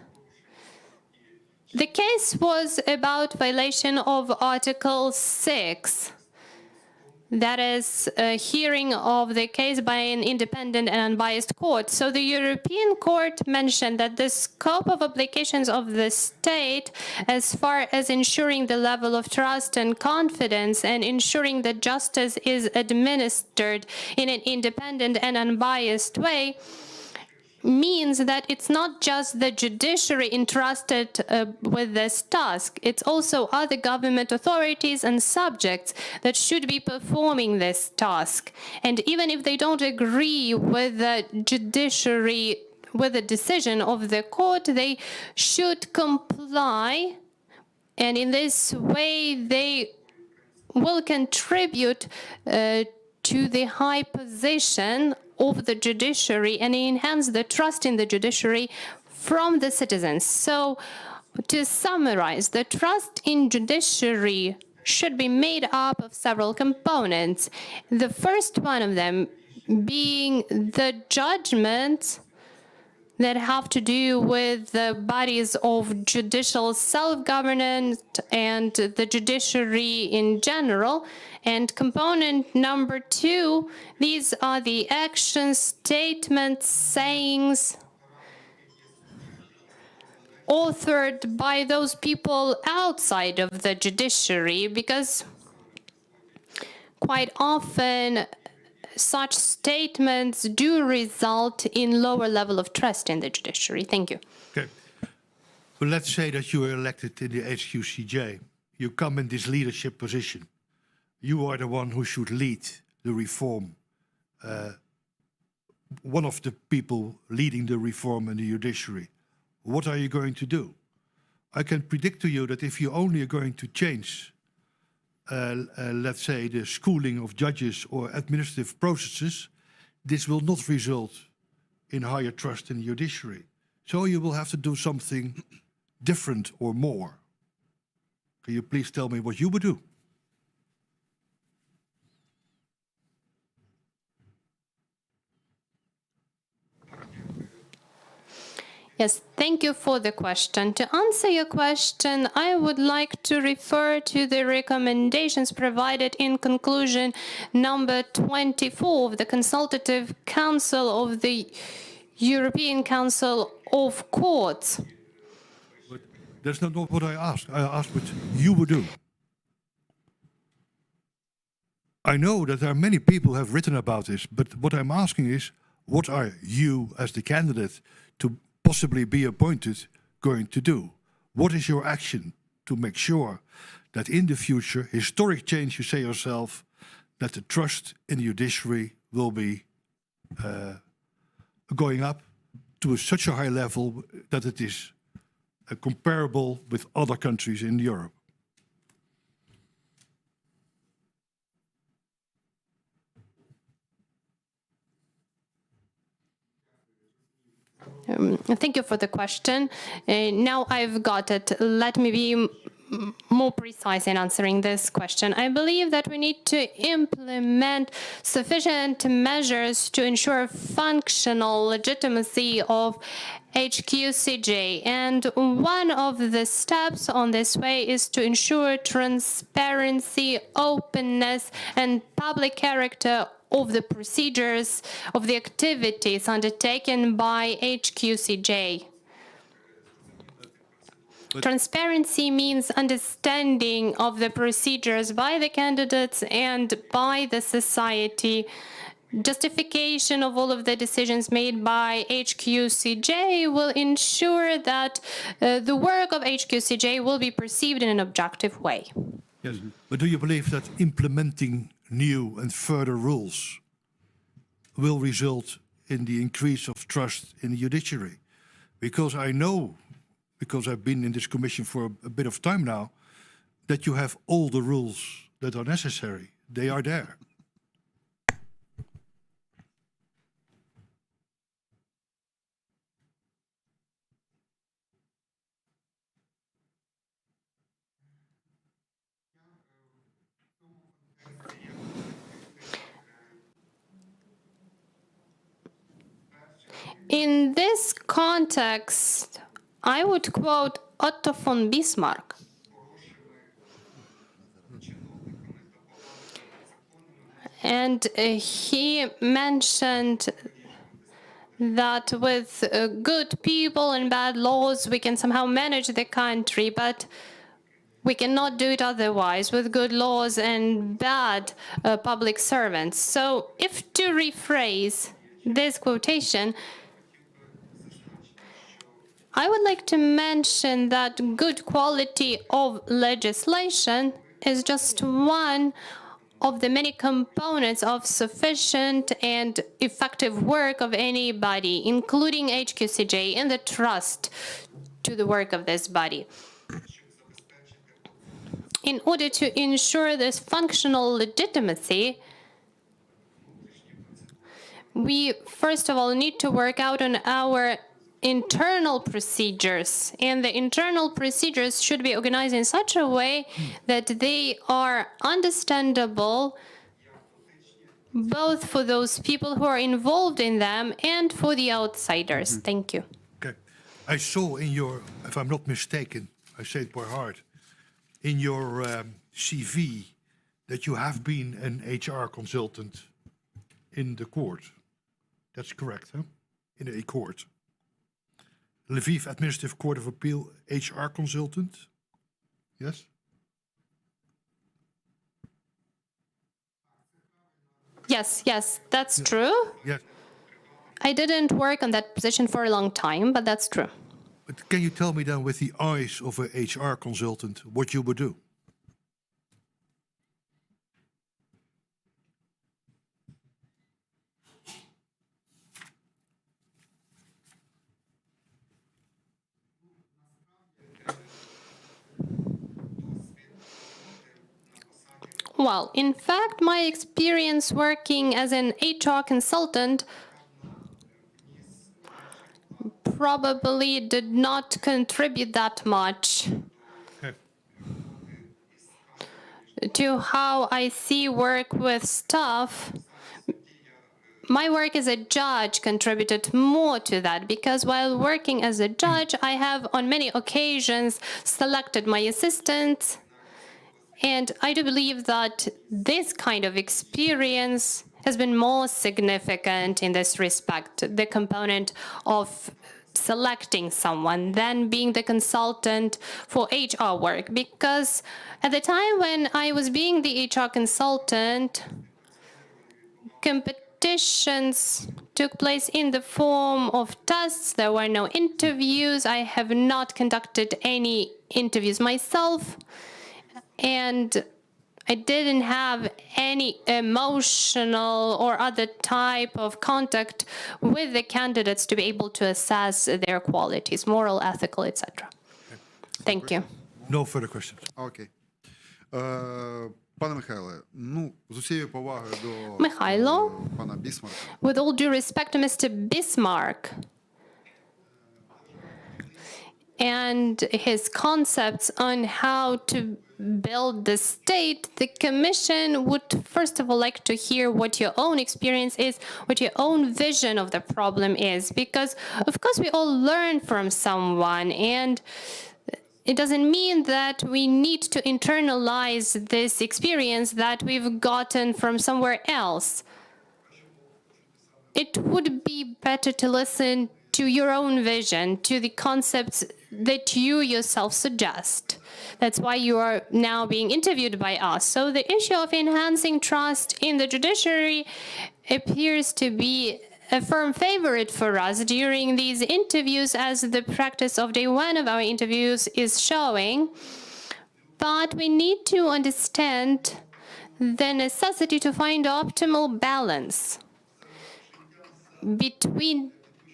[SPEAKER 4] the case was about violation of Article 6. That is a hearing of the case by an independent and unbiased court. So the European Court mentioned that the scope of applications of the state, as far as ensuring the level of trust and confidence and ensuring that justice is administered in an independent and unbiased way, means that it's not just the judiciary entrusted with this task, it's also other government authorities and subjects that should be performing this task. And even if they don't agree with the judiciary, with the decision of the court, they should comply, and in this way they will contribute to the high position of the judiciary and enhance the trust in the judiciary from the citizens. So, to summarize, the trust in judiciary should be made up of several components. The first one of them being the judgments that have to do with the bodies of judicial self-governance and the judiciary in general. And component number two, these are the actions, statements, sayings authored by those people outside of the judiciary, because quite often such statements do result in lower level of trust in the judiciary. Thank you.
[SPEAKER 6] Okay. Well, let's say that you are elected in the HQCJ. You come in this leadership position. You are the one who should lead the reform. One of the people leading the reform in the judiciary. What are you going to do? I can predict to you that if you only are going to change, let's say, the schooling of judges or administrative processes, this will not result in higher trust in the judiciary. So you will have to do something different or more. Can you please tell me what you would do?
[SPEAKER 4] Yes, thank you for the question. To answer your question, I would like to refer to the recommendations provided in conclusion number 24 of the Consultative Council of the European Council of Courts.
[SPEAKER 6] But that's not what I asked. I asked what you would do. I know that there are many people who have written about this, but what I'm asking is, what are you, as the candidate to possibly be appointed, going to do? What is your action to make sure that in the future, historic change, you say yourself, that the trust in the judiciary will be going up to such a high level that it is comparable with other countries in Europe?
[SPEAKER 4] Thank you for the question. Now I've got it. Let me be more precise in answering this question. I believe that we need to implement sufficient measures to ensure functional legitimacy of HQCJ. And one of the steps on this way is to ensure transparency, openness, and public character of the procedures, of the activities undertaken by HQCJ. Transparency means understanding of the procedures by the candidates and by the society. Justification of all of the decisions made by HQCJ will ensure that the work of HQCJ will be perceived in an objective way.
[SPEAKER 6] Yes, but do you believe that implementing new and further rules will result in the increase of trust in the judiciary? Because I know, because I've been in this commission for a bit of time now, that you have all the rules that are necessary. They are there.
[SPEAKER 4] In this context, I would quote Otto von Bismarck. And he mentioned that with good people and bad laws, we can somehow manage the country, but we cannot do it otherwise with good laws and bad public servants. So if to rephrase this quotation, I would like to mention that good quality of legislation is just one of the many components of sufficient and effective work of any body, including HQCJ, and the trust to the work of this body. in order to ensure this functional legitimacy, we first of all need to work out on our internal procedures, and the internal procedures should be organized in such a way that they are understandable both for those people who are involved in them and for the outsiders. Thank you.
[SPEAKER 6] Okay. I saw in your, if I'm not mistaken, I say it by heart, in your CV that you have been an HR consultant in the court. That's correct, huh? In a court. Lviv Administrative Court of Appeal, HR consultant. Yes?
[SPEAKER 4] Yes, that's true.
[SPEAKER 6] Yes.
[SPEAKER 4] I didn't work on that position for a long time, but that's true.
[SPEAKER 6] But can you tell me then, with the eyes of a HR consultant, what you would do?
[SPEAKER 4] Well, in fact, my experience working as an HR consultant probably did not contribute that much
[SPEAKER 6] Okay.
[SPEAKER 4] to how I see work with staff. My work as a judge contributed more to that, because while working as a judge, I have on many occasions selected my assistants. And I do believe that this kind of experience has been more significant in this respect, the component of selecting someone than being the consultant for HR work. Because at the time when I was being the HR consultant, competitions took place in the form of tests. There were no interviews. I have not conducted any interviews myself. And I didn't have any emotional or other type of contact with the candidates to be able to assess their qualities, moral, ethical, etc. Thank you.
[SPEAKER 6] No further questions.
[SPEAKER 3] Окей. Пане Михайле, ну, з усією повагою до
[SPEAKER 4] Михайло?
[SPEAKER 3] Пана Бісмарка.
[SPEAKER 4] With all due respect to Mr. Bismarck and his concepts on how to build the state, the Commission would first of all like to hear what your own experience is, what your own vision of the problem is, because of course we all learn from someone, and it doesn't mean that we need to internalize this experience that we've gotten from somewhere else. It would be better to listen to your own vision, to the concepts that you yourself suggest. That's why you are now being interviewed by us. So the issue of enhancing trust in the judiciary appears to be a firm favorite for us during these interviews, as the practice of day one of our interviews is showing. But we need to understand the necessity to find optimal balance between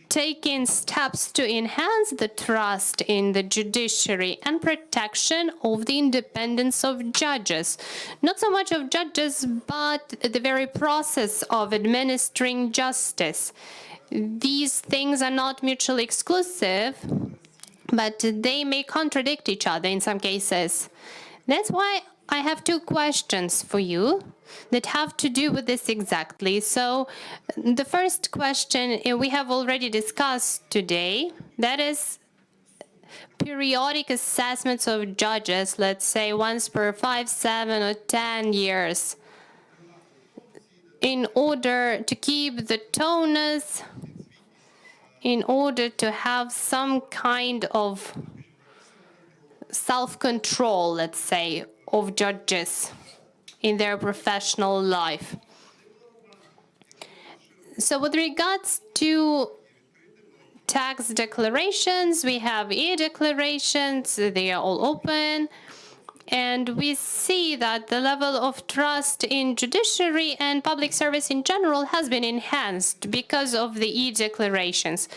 [SPEAKER 4] taking steps to enhance the trust in the judiciary and protection of the independence of judges. Not so much of judges, but the very process of administering justice. These things are not mutually exclusive, but they may contradict each other in some cases. That's why I have two questions for you that have to do with this exactly. So the first question we have already discussed today, that is periodic assessments of judges, let's say once per 5, 7, or 10 years, in order to keep the tonus, in order to have some kind of self-control, let's say, of judges in their professional life. So with regards to tax declarations, we have e-declarations, they are all open, and we see that the level of trust in judiciary and public service in general has been enhanced because of the e-declarations.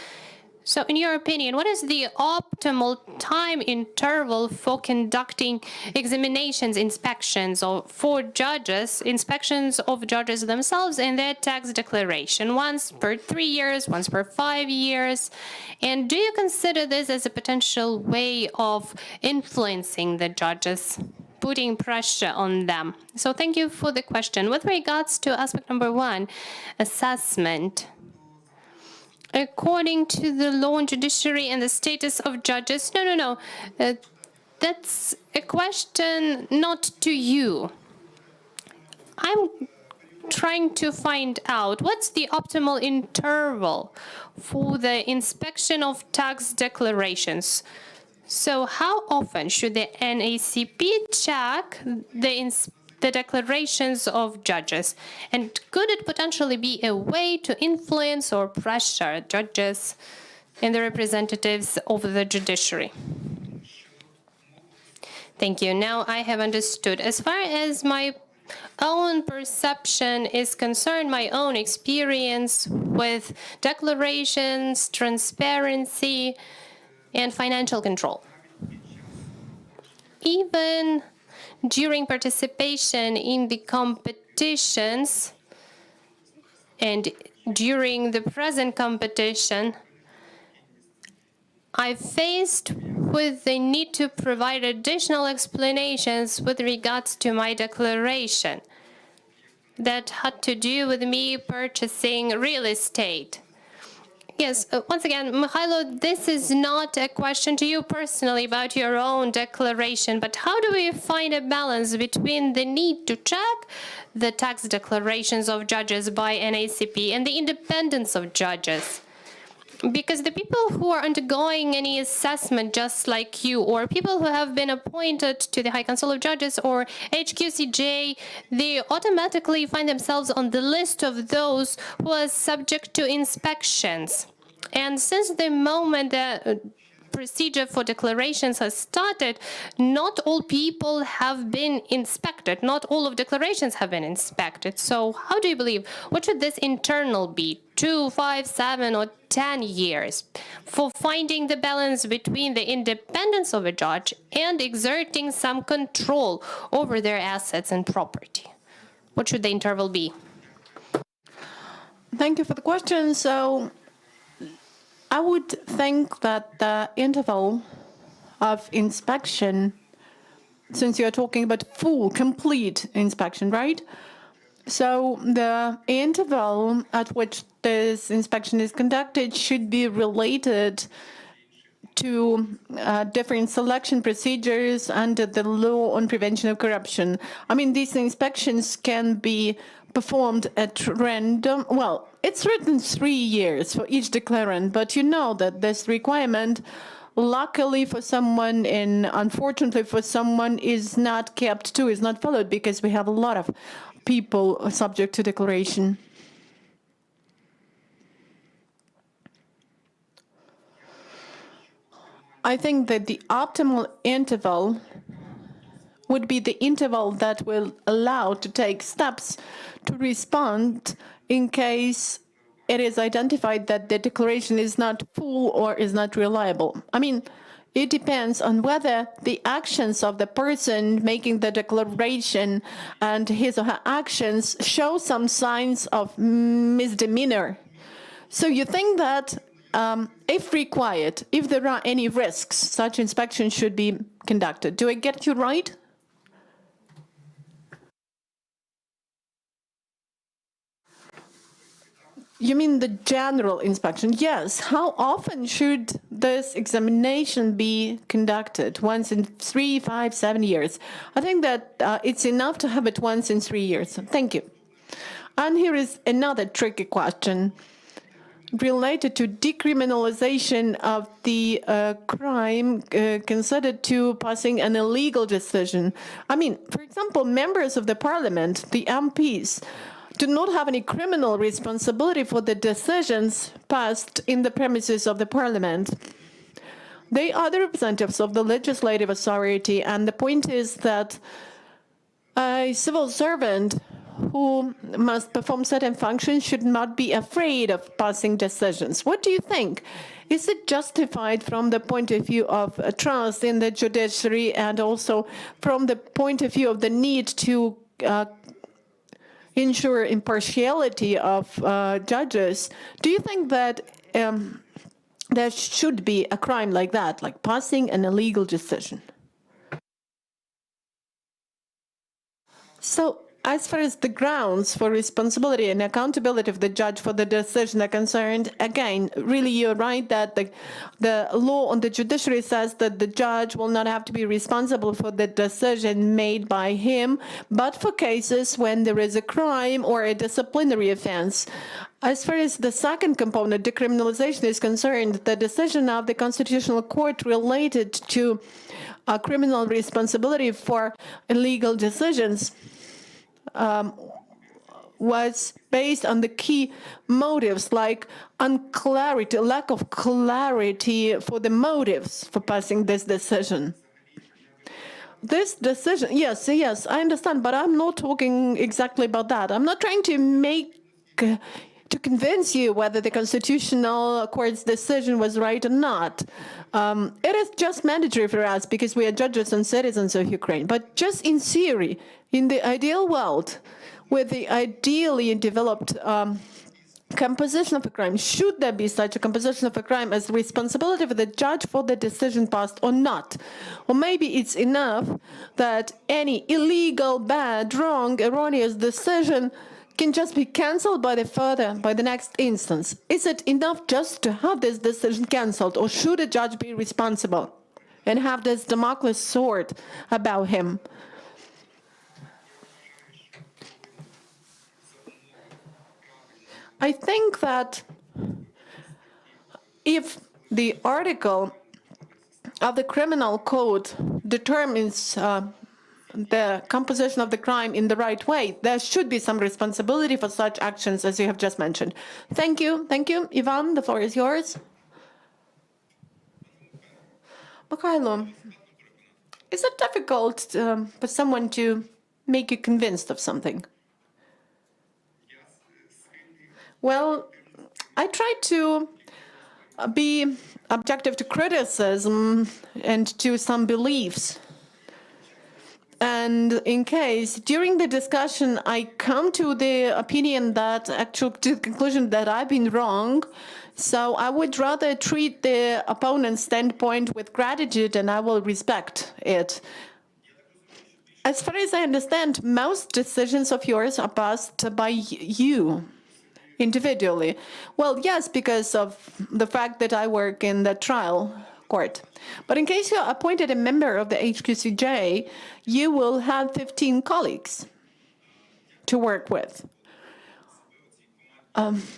[SPEAKER 4] So in your opinion, what is the optimal time interval for conducting examinations, inspections for judges, inspections of judges themselves and their tax declaration? Once per 3 years, once per 5 years? And do you consider this as a potential way of influencing the judges, putting pressure on them? So thank you for the question. With regards to aspect number 1, assessment. According to the law on judiciary and the status of judges, no. That's a question not to you. I'm trying to find out what's the optimal interval for the inspection of tax declarations. So how often should the NACP check the declarations of judges? And could it potentially be a way to influence or pressure judges and the representatives of the judiciary? Thank you. Now I have understood. As far as my own perception is concerned, my own experience with declarations, transparency, and financial control. Even during participation in the competitions and during the present competition, I faced with the need to provide additional explanations with regards to my declaration that had to do with me purchasing real estate. Yes, once again, Mykhailo, this is not a question to you personally about your own declaration, but how do we find a balance between the need to check the tax declarations of judges by NACP and the independence of judges? Because the people who are undergoing any assessment just like you, or people who have been appointed to the High Council of Judges or HQCJ, they automatically find themselves on the list of those who are subject to inspections. And since the moment the procedure for declarations has started, not all people have been inspected. Not all of declarations have been inspected. So how do you believe, what should this internal be? 2, 5, 7, or 10 years for finding the balance between the independence of a judge and exerting some control over their assets and property? What should the interval be?
[SPEAKER 1] Thank you for the question. So I would think that the interval of inspection, since you're talking about full, complete inspection, right? So the interval at which this inspection is conducted should be related to different selection procedures under the law on prevention of corruption. I mean, these inspections can be performed at random. Well, it's written 3 years for each declarant, but you know that this requirement, luckily for someone and unfortunately for someone, is not kept to, is not followed, because we have a lot of people subject to declaration. I think that the optimal interval would be the interval that will allow to take steps to respond in case it is identified that the declaration is not full or is not reliable. I mean, it depends on whether the actions of the person making the declaration and his or her actions show some signs of misdemeanor. So you think that if required, if there are any risks, such inspection should be conducted. Do I get you right? You mean the general inspection? Yes. How often should this examination be conducted? Once in 3, 5, 7 years? I think that it's enough to have it once in 3 years. Thank you. And here is another tricky question related to decriminalization of the crime considered to passing an illegal decision. I mean, for example, members of the parliament, the MPs, do not have any criminal responsibility for the decisions passed in the premises of the parliament. They are the representatives of the legislative authority, and the point is that a civil servant who must perform certain functions should not be afraid of passing decisions. What do you think? Is it justified from the point of view of trust in the judiciary and also from the point of view of the need to ensure impartiality of judges? Do you think that there should be a crime like that, like passing an illegal decision? So, as far as the grounds for responsibility and accountability of the judge for the decision are concerned, again, really you're right that the law on the judiciary says that the judge will not have to be responsible for the decision made by him, but for cases when there is a crime or a disciplinary offense. As far as the second component, decriminalization, is concerned, the decision of the Constitutional Court related to criminal responsibility for illegal decisions was based on the key motives like unclarity, lack of clarity for the motives for passing this decision. This decision, yes, I understand, but I'm not talking exactly about that. I'm not trying to convince you whether the Constitutional Court's decision was right or not. It is just mandatory for us because we are judges and citizens of Ukraine. But just in theory, in the ideal world, with the ideally developed composition of a crime, should there be such a composition of a crime as the responsibility of the judge for the decision passed or not? Or maybe it's enough that any illegal, bad, wrong, erroneous decision can just be cancelled by the next instance. Is it enough just to have this decision cancelled, or should a judge be responsible and have this Damocles sword about him? I think that if the article of the criminal code determines the composition of the crime in the right way, there should be some responsibility for such actions as you have just mentioned. Thank you. Thank you. Ivan, the floor is yours. Mykhailo, is it difficult for someone to make you convinced of something? Well, I try to be objective to criticism and to some beliefs. And in case during the discussion I come to the opinion that to the conclusion that I've been wrong, so I would rather treat the opponent's standpoint with gratitude and I will respect it. As far as I understand, most decisions of yours are passed by you individually. Well, yes, because of the fact that I work in the trial court. But in case you're appointed a member of the HQCJ, you will have 15 colleagues to work with.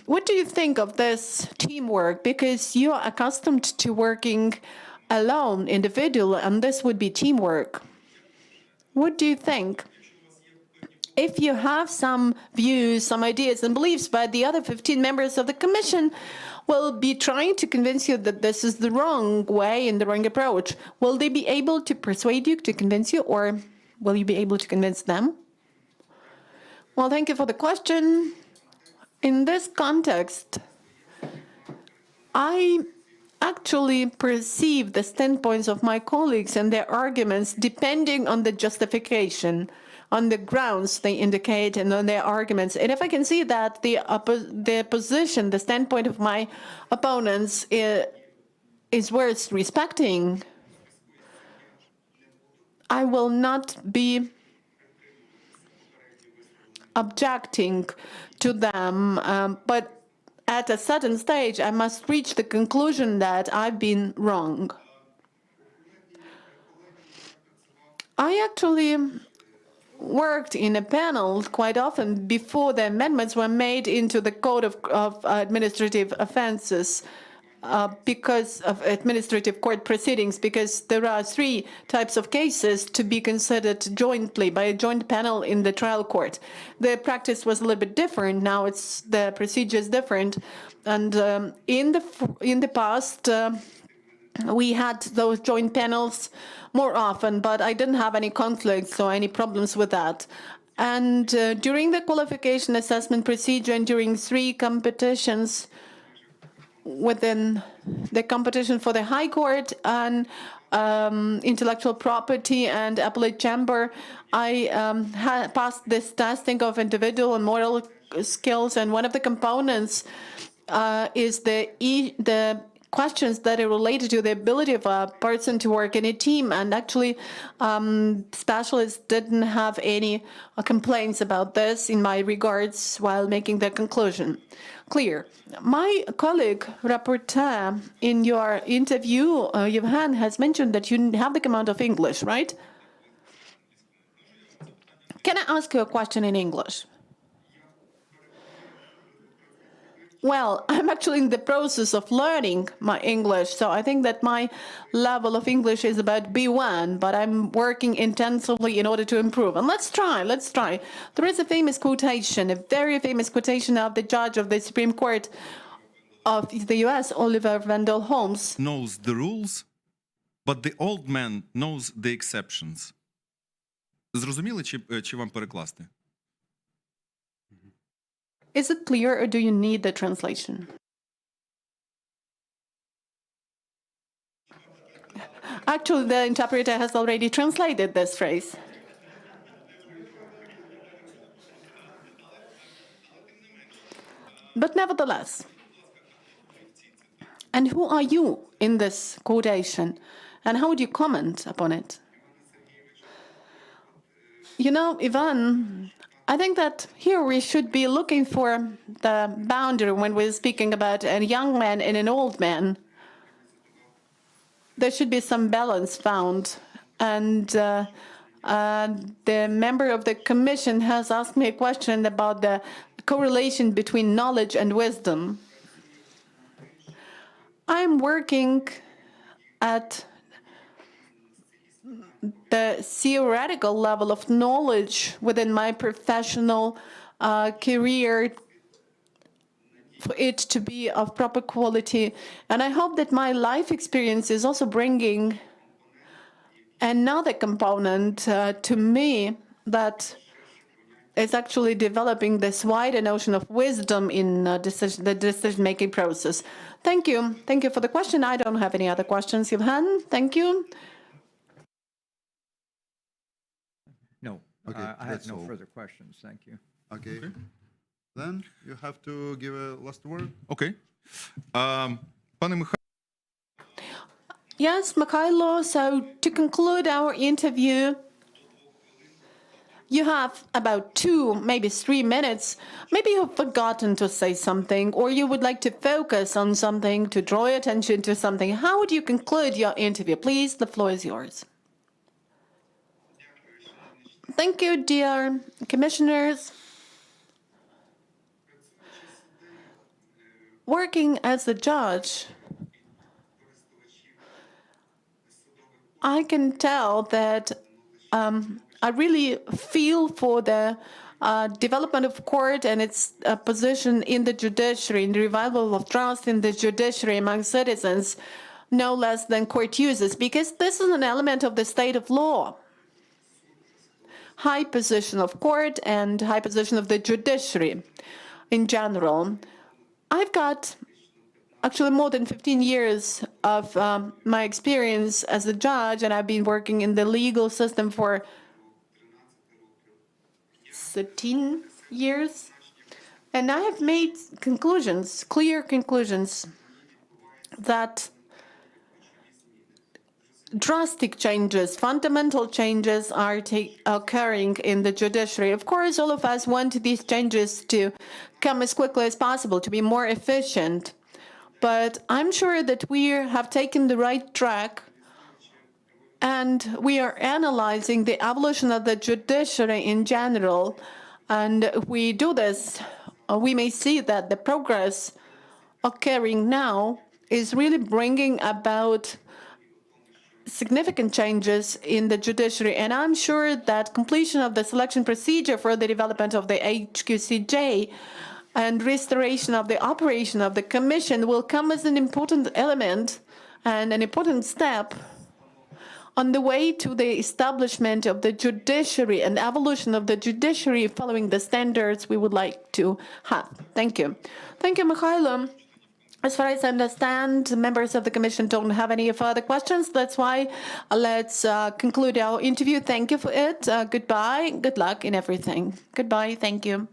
[SPEAKER 1] What do you think of this teamwork? Because you're accustomed to working alone, individually, and this would be teamwork. What do you think? If you have some views, some ideas and beliefs, but the other 15 members of the commission will be trying to convince you that this is the wrong way and the wrong approach, will they be able to persuade you, to convince you, or will you be able to convince them? Well, thank you for the question. In this context, I actually perceive the standpoints of my colleagues and their arguments depending on the justification, on the grounds they indicate and on their arguments. And if I can see that the position, the standpoint of my opponents is worth respecting, I will not be objecting to them. But at a certain stage, I must reach the conclusion that I've been wrong. I actually worked in a panel quite often before the amendments were made into the Code of Administrative Offenses because of administrative court proceedings, because there are 3 types of cases to be considered jointly by a joint panel in the trial court. The practice was a little bit different. Now the procedure is different. And in the past, we had those joint panels more often, but I didn't have any conflicts or any problems with that. And during the qualification assessment procedure and during 3 competitions within the competition for the High Court and intellectual property and appellate chamber, I passed this testing of individual and moral skills, and one of the components is the questions that are related to the ability of a person to work in a team. And actually, specialists didn't have any complaints about this in my regards while making the conclusion clear. My colleague, rapporteur, in your interview, Yevhen, has mentioned that you have the command of English, right? Can I ask you a question in English? Well, I'm actually in the process of learning my English, so I think that my level of English is about B1, but I'm working intensively in order to improve. And let's try. There is a famous quotation, a very famous quotation of the judge of the Supreme Court of the US, Oliver Wendell Holmes.
[SPEAKER 7] Knows the rules, but the old man knows the exceptions. Зрозуміли, чи вам перекласти?
[SPEAKER 1] Is it clear, or do you need the translation? Actually, the interpreter has already translated this phrase. But nevertheless, and who are you in this quotation, and how would you comment upon it? You know, Ivan, I think that here we should be looking for the boundary when we're speaking about a young man and an old man. There should be some balance found. And the member of the commission has asked me a question about the correlation between knowledge and wisdom. I'm working at the theoretical level of knowledge within my professional career for it to be of proper quality. And I hope that my life experience is also bringing another component to me that is actually developing this wider notion of wisdom in the decision-making process. Thank you. Thank you for the question. I don't have any other questions, Yevhen. Thank you.
[SPEAKER 2] No,
[SPEAKER 3] Okay,
[SPEAKER 2] I have
[SPEAKER 3] that's
[SPEAKER 2] no
[SPEAKER 3] all.
[SPEAKER 2] further questions. Thank you.
[SPEAKER 3] Okay. Then you have to give a last word.
[SPEAKER 7] Окей. Пане Михайло,
[SPEAKER 1] Yes, Mykhailo, so to conclude our interview, you have about 2, maybe 3 minutes. Maybe you've forgotten to say something, or you would like to focus on something, to draw your attention to something. How would you conclude your interview? Please, the floor is yours. Thank you, dear commissioners. Working as a judge, I can tell that I really feel for the development of court and its position in the judiciary, in the revival of trust in the judiciary among citizens, no less than court users, because this is an element of the state of law. High position of court and high position of the judiciary in general. I've got actually more than 15 years of my experience as a judge, and I've been working in the legal system for 13 years. And I have made conclusions, clear conclusions, that drastic changes, fundamental changes are occurring in the judiciary. Of course, all of us want these changes to come as quickly as possible, to be more efficient. But I'm sure that we have taken the right track, and we are analyzing the evolution of the judiciary in general. And if we do this, we may see that the progress occurring now is really bringing about significant changes in the judiciary. And I'm sure that completion of the selection procedure for the development of the HQCJ and restoration of the operation of the Commission will come as an important element and an important step on the way to the establishment of the judiciary and evolution of the judiciary following the standards we would like to have. Thank you. Thank you, Mykhailo. As far as I understand, members of the Commission don't have any further questions. That's why let's conclude our interview. Thank you for it. Goodbye. Good luck in everything. Goodbye. Thank you.